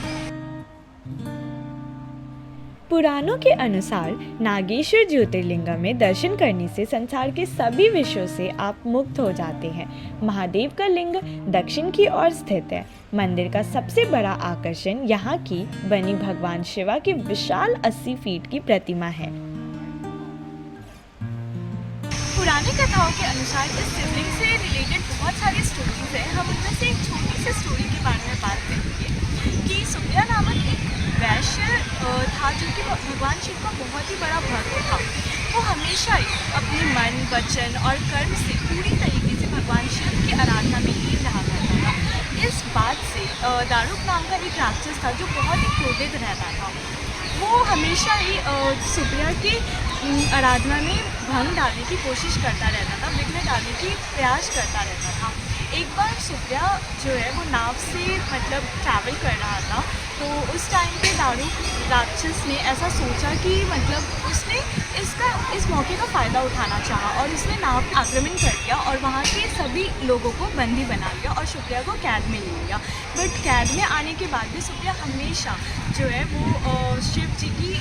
पुराणों के अनुसार नागेश्वर ज्योतिर्लिंग में दर्शन करने से संसार के सभी विषयों से आप मुक्त हो जाते हैं। महादेव का लिंग दक्षिण की ओर स्थित है। मंदिर का सबसे बड़ा आकर्षण यहाँ की बनी भगवान शिवा की विशाल 80 फीट की प्रतिमा है। पुरानी कथाओं के अनुसार इस शिवलिंग से रिलेटेड बहुत सारी स्टोरीज हैं। हम उनमें से एक छोटी सी स्टोरी के बारे में बात करेंगे कि सुप्रिया नामक एक वैश्य था जो कि भगवान शिव का बहुत ही बड़ा भक्त था। वो हमेशा ही अपने मन, वचन और कर्म से पूरी तरीके से भगवान शिव की आराधना में लीन रहा करता था। इस बात से दारुक नाम का एक राक्षस था जो बहुत ही क्रोधित रहता था। वो हमेशा ही सुप्रिया की आराधना में भंग डालने की कोशिश करता रहता था, विघ्न डालने की प्रयास करता रहता था। एक बार सुप्रिया जो है वो नाव से ट्रैवल कर रहा था, तो उस टाइम पे दारुक राक्षस ने ऐसा सोचा कि उसने इस मौके का फ़ायदा उठाना चाहा और उसने नाव पर आक्रमण कर दिया और वहाँ के सभी लोगों को बंदी बना लिया और सुप्रिया को कैद में ले लिया। बट कैद में आने के बाद भी सुप्रिया हमेशा जो है वो शिव जी की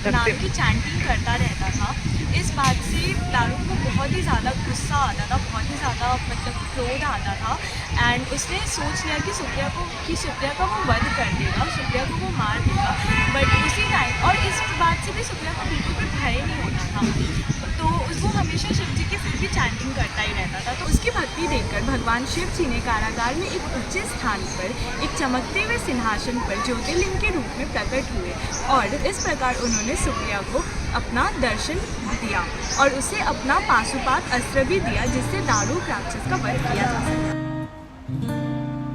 नाम की चैंटिंग करता रहता था। इस बात से दारुक को बहुत ही ज़्यादा गुस्सा आता था, बहुत ही ज़्यादा क्रोध आता था एंड उसने सोच लिया कि सुप्रिया का वो वध कर देगा, सुप्रिया को वो मार देगा। बट उसी टाइम और इस बात से भी सुप्रिया को बिल्कुल भी भय नहीं होता था, तो वो हमेशा शिव जी की फिर भी चैंटिंग करता ही रहता था। तो उसकी भक्ति देखकर भगवान शिव जी ने कारागार में एक ऊंचे स्थान पर एक चमकते हुए सिंहासन पर ज्योतिर्लिंग के रूप में प्रकट हुए और इस प्रकार उन्होंने सुप्रिया को अपना दर्शन दिया और उसे अपना पाशुपात अस्त्र भी दिया, जिससे दारुक राक्षस का वध किया जा सका।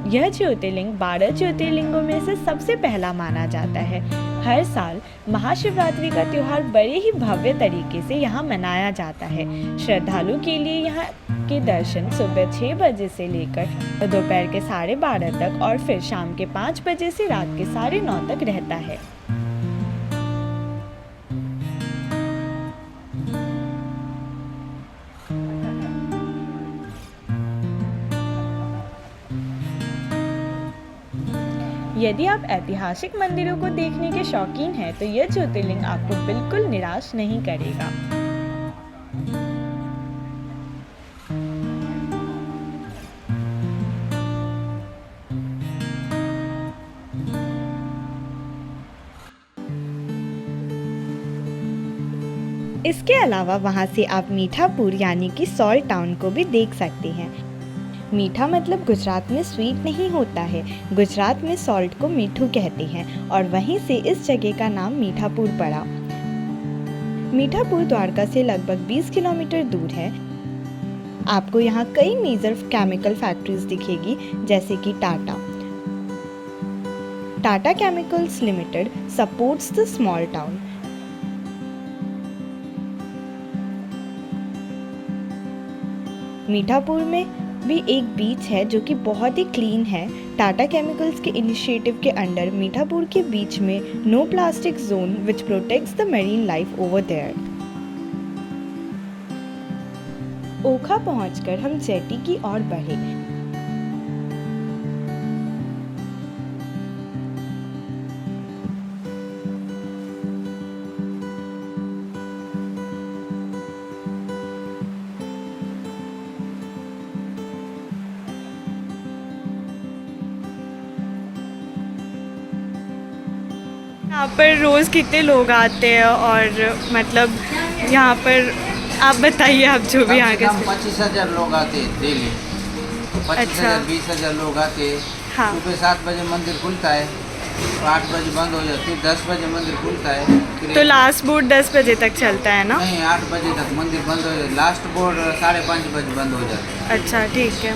यह ज्योतिर्लिंग 12 ज्योतिर्लिंगों में से सबसे पहला माना जाता है। हर साल महाशिवरात्रि का त्यौहार बड़े ही भव्य तरीके से यहाँ मनाया जाता है। श्रद्धालु के लिए यहाँ के दर्शन सुबह 6 बजे से लेकर दोपहर के 12:30 तक और फिर शाम के 5 बजे से रात के 9:30 तक रहता है। यदि आप ऐतिहासिक मंदिरों को देखने के शौकीन हैं तो यह ज्योतिर्लिंग आपको बिल्कुल निराश नहीं करेगा। इसके अलावा वहां से आप मीठापुर यानी कि सॉल्ट टाउन को भी देख सकते हैं। मीठा मतलब गुजरात में स्वीट नहीं होता है, गुजरात में सॉल्ट को मीठू कहते हैं और वहीं से इस जगह का नाम मीठापुर पड़ा। मीठापुर द्वारका से लगभग 20 किलोमीटर दूर है। आपको यहाँ कई मेजर केमिकल फैक्ट्रीज दिखेगी, जैसे कि Tata chemicals limited supports the small town. Mithapur में भी एक बीच है जो कि बहुत ही क्लीन है। टाटा केमिकल्स के इनिशिएटिव के अंडर मीठापुर के बीच में no plastic zone which protects the marine life over there. Okha पहुंचकर हम जेटी की ओर बढ़े। यहाँ पर रोज़ कितने लोग आते हैं और मतलब यहाँ पर आप बताइए, आप जो भी यहाँ के 25,000 लोग आते हैं डेली। 25,000 20,000 लोग आते हैं। हाँ। सुबह 7 बजे मंदिर खुलता है, तो 8 बजे बंद हो जाती है। 10 बजे मंदिर खुलता है, तो लास्ट बोर्ड 10 बजे तक चलता है ना? नहीं, 8 बजे तक मंदिर बंद हो जाता है। लास्ट बोर्ड 5:30 बजे बंद हो जाता है। अच्छा, ठीक है।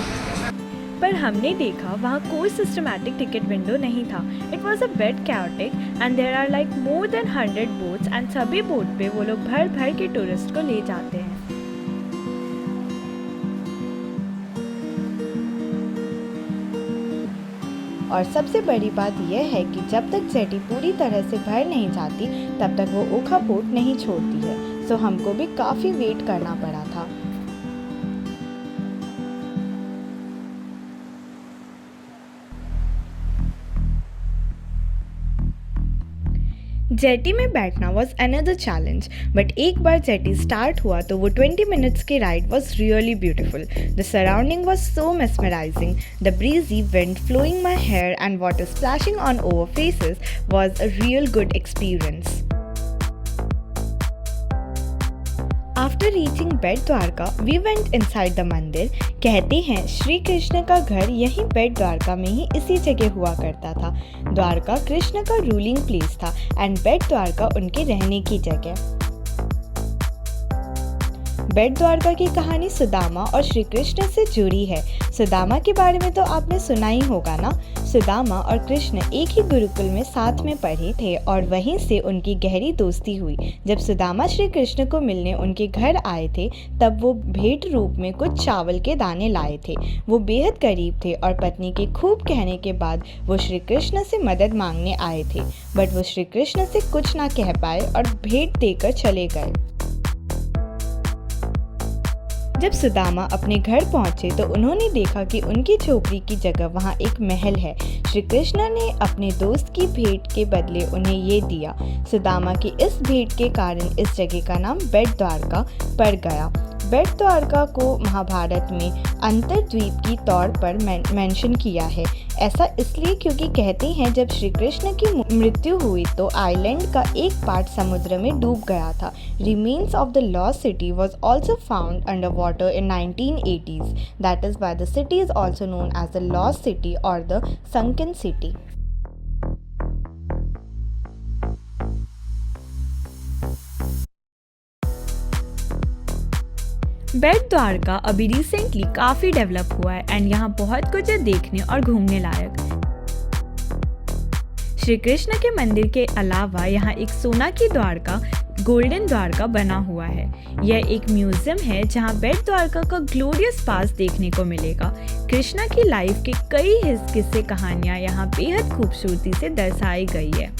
पर हमने देखा वहाँ कोई सिस्टमैटिक टिकट विंडो नहीं था। It was a bit chaotic and there are like more than 100 boats एंड सभी बोट पे वो लोग भर भर के टूरिस्ट को ले जाते हैं। और सबसे बड़ी बात यह है कि जब तक जेटी पूरी तरह से भर नहीं जाती तब तक वो ओखा पोर्ट नहीं छोड़ती है। सो हमको भी काफ़ी वेट करना पड़ा था। जेटी में बैठना वॉज अनदर चैलेंज, बट एक बार जेटी स्टार्ट हुआ तो वो 20 मिनट्स की ride was really beautiful. The surrounding was so mesmerising. The breezy wind flowing my hair and water splashing on over faces was a real good experience. After reaching Bet Dwarka we went inside the mandir. कहते हैं श्री कृष्ण का घर यहीं बेट द्वारका में ही इसी जगह हुआ करता था। द्वारका कृष्ण का रूलिंग प्लेस था एंड बेट द्वारका उनके रहने की जगह। बेट द्वारका की कहानी सुदामा और श्री कृष्ण से जुड़ी है। सुदामा के बारे में तो आपने सुना ही होगा ना। सुदामा और कृष्ण एक ही गुरुकुल में साथ में पढ़े थे और वहीं से उनकी गहरी दोस्ती हुई। जब सुदामा श्री कृष्ण को मिलने उनके घर आए थे तब वो भेंट रूप में कुछ चावल के दाने लाए थे। वो बेहद करीब थे और पत्नी के खूब कहने के बाद वो श्री कृष्ण से मदद मांगने आए थे, बट वो श्री कृष्ण से कुछ ना कह पाए और भेंट देकर चले गए। जब सुदामा अपने घर पहुंचे तो उन्होंने देखा कि उनकी झोपड़ी की जगह वहां एक महल है। श्री कृष्ण ने अपने दोस्त की भेंट के बदले उन्हें ये दिया। सुदामा की इस भेंट के कारण इस जगह का नाम बेट द्वारका पड़ गया। बेट द्वारका को महाभारत में अंतरद्वीप की तौर पर मेंशन किया है। ऐसा इसलिए क्योंकि कहते हैं जब श्री कृष्ण की मृत्यु हुई तो आइलैंड का एक पार्ट समुद्र में डूब गया था। Remains of the lost city was also found under water in 1980s. That is why the city is also known as the lost city or the sunken city. बेट द्वारका अभी रिसेंटली काफ़ी develop हुआ है and यहाँ बहुत कुछ है देखने और घूमने लायक। श्री कृष्ण के मंदिर के अलावा यहाँ एक सोना की द्वारका, गोल्डन द्वारका बना हुआ है। यह एक म्यूजियम है जहाँ बेट द्वारका का ग्लोरियस पास्ट देखने को मिलेगा। कृष्णा की लाइफ के कई किस्से कहानियाँ यहाँ बेहद खूबसूरती से दर्शाई गई है।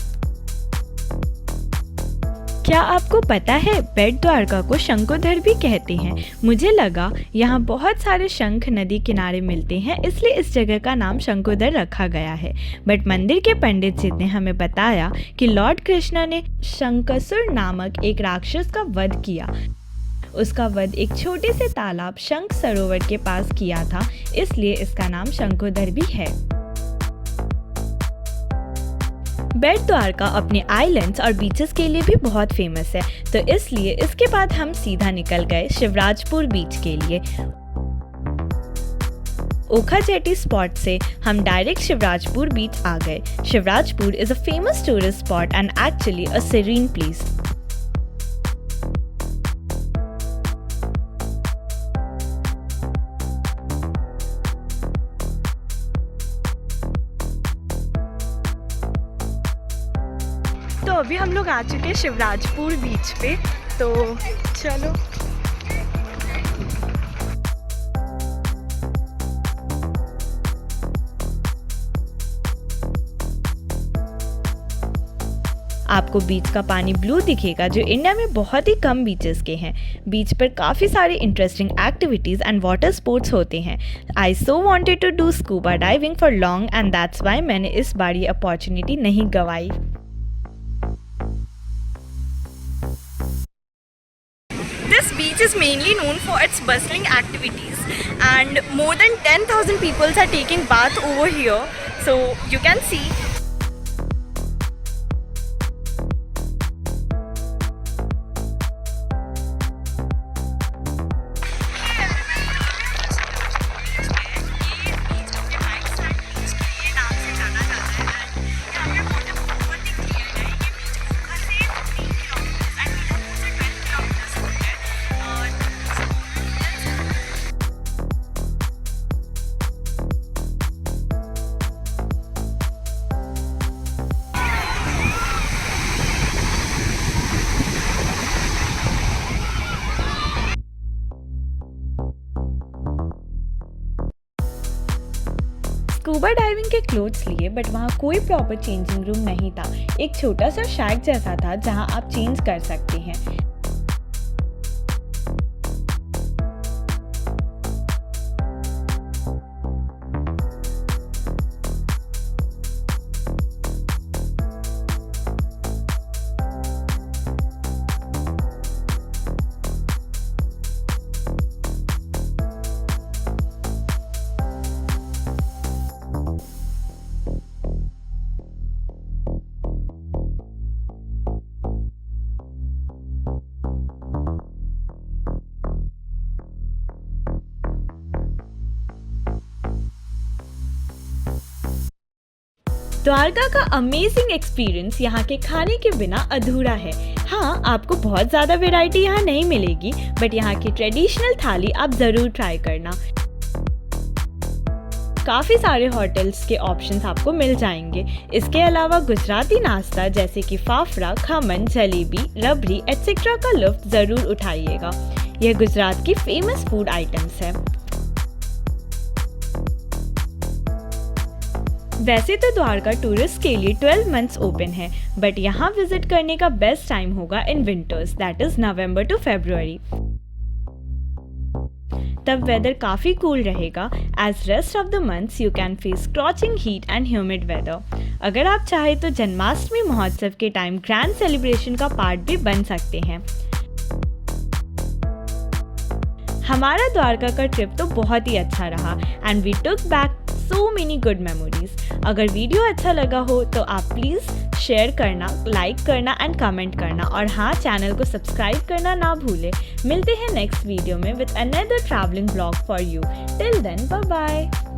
क्या आपको पता है बेट द्वारका को शंकुधर भी कहते हैं? मुझे लगा यहाँ बहुत सारे शंख नदी किनारे मिलते हैं इसलिए इस जगह का नाम शंकुधर रखा गया है। बट मंदिर के पंडित जी ने हमें बताया कि लॉर्ड कृष्णा ने शंकसुर नामक एक राक्षस का वध किया। उसका वध एक छोटे से तालाब शंख सरोवर के पास किया था, इसलिए इसका नाम शंकुधर भी है। बेट द्वारका अपने आइलैंड्स और बीचेस के लिए भी बहुत फेमस है, तो इसलिए इसके बाद हम सीधा निकल गए शिवराजपुर बीच के लिए। ओखा जेटी स्पॉट से हम डायरेक्ट शिवराजपुर बीच आ गए। Shivrajpur is a famous tourist spot and actually a serine place. तो अभी हम लोग आ चुके हैं शिवराजपुर बीच पे, तो चलो। आपको बीच का पानी ब्लू दिखेगा, जो इंडिया में बहुत ही कम बीचेस के हैं। बीच पर काफ़ी सारे interesting activities and water sports होते हैं। I so wanted to do scuba diving for long and that's why मैंने इस बार ये अपॉर्चुनिटी नहीं गंवाई। This beach is mainly known for its bustling activities and more than 10,000 people are taking bath over here, so you can see. Scuba diving के clothes लिए, but वहाँ कोई proper changing room नहीं था। एक छोटा सा शैक जैसा था जहाँ आप चेंज कर सकते हैं। द्वारका का अमेजिंग एक्सपीरियंस यहाँ के खाने के बिना अधूरा है। हाँ, आपको बहुत ज़्यादा वैरायटी यहाँ नहीं मिलेगी, बट यहाँ की ट्रेडिशनल थाली आप ज़रूर ट्राई करना। काफ़ी सारे होटल्स के ऑप्शंस आपको मिल जाएंगे। इसके अलावा गुजराती नाश्ता जैसे कि फाफड़ा, खमन, जलेबी, रबड़ी एटसेट्रा का लुत्फ ज़रूर उठाइएगा। यह गुजरात की फेमस फूड आइटम्स है। वैसे तो द्वारका टूरिस्ट के लिए 12 मंथ्स ओपन है, बट यहाँ विजिट करने का बेस्ट टाइम होगा in winters, that is November to February. तब वेदर काफ़ी कूल रहेगा। As rest of the months you can face scorching heat and humid weather. अगर आप चाहें तो जन्माष्टमी महोत्सव के टाइम ग्रैंड सेलिब्रेशन का पार्ट भी बन सकते हैं। हमारा द्वारका का ट्रिप तो बहुत ही अच्छा रहा and we took back so many good memories. अगर वीडियो अच्छा लगा हो तो आप प्लीज़ शेयर करना, लाइक करना एंड कमेंट करना, और हाँ, चैनल को सब्सक्राइब करना ना भूलें। मिलते हैं नेक्स्ट वीडियो में with another travelling blog for you. Till then, bye bye.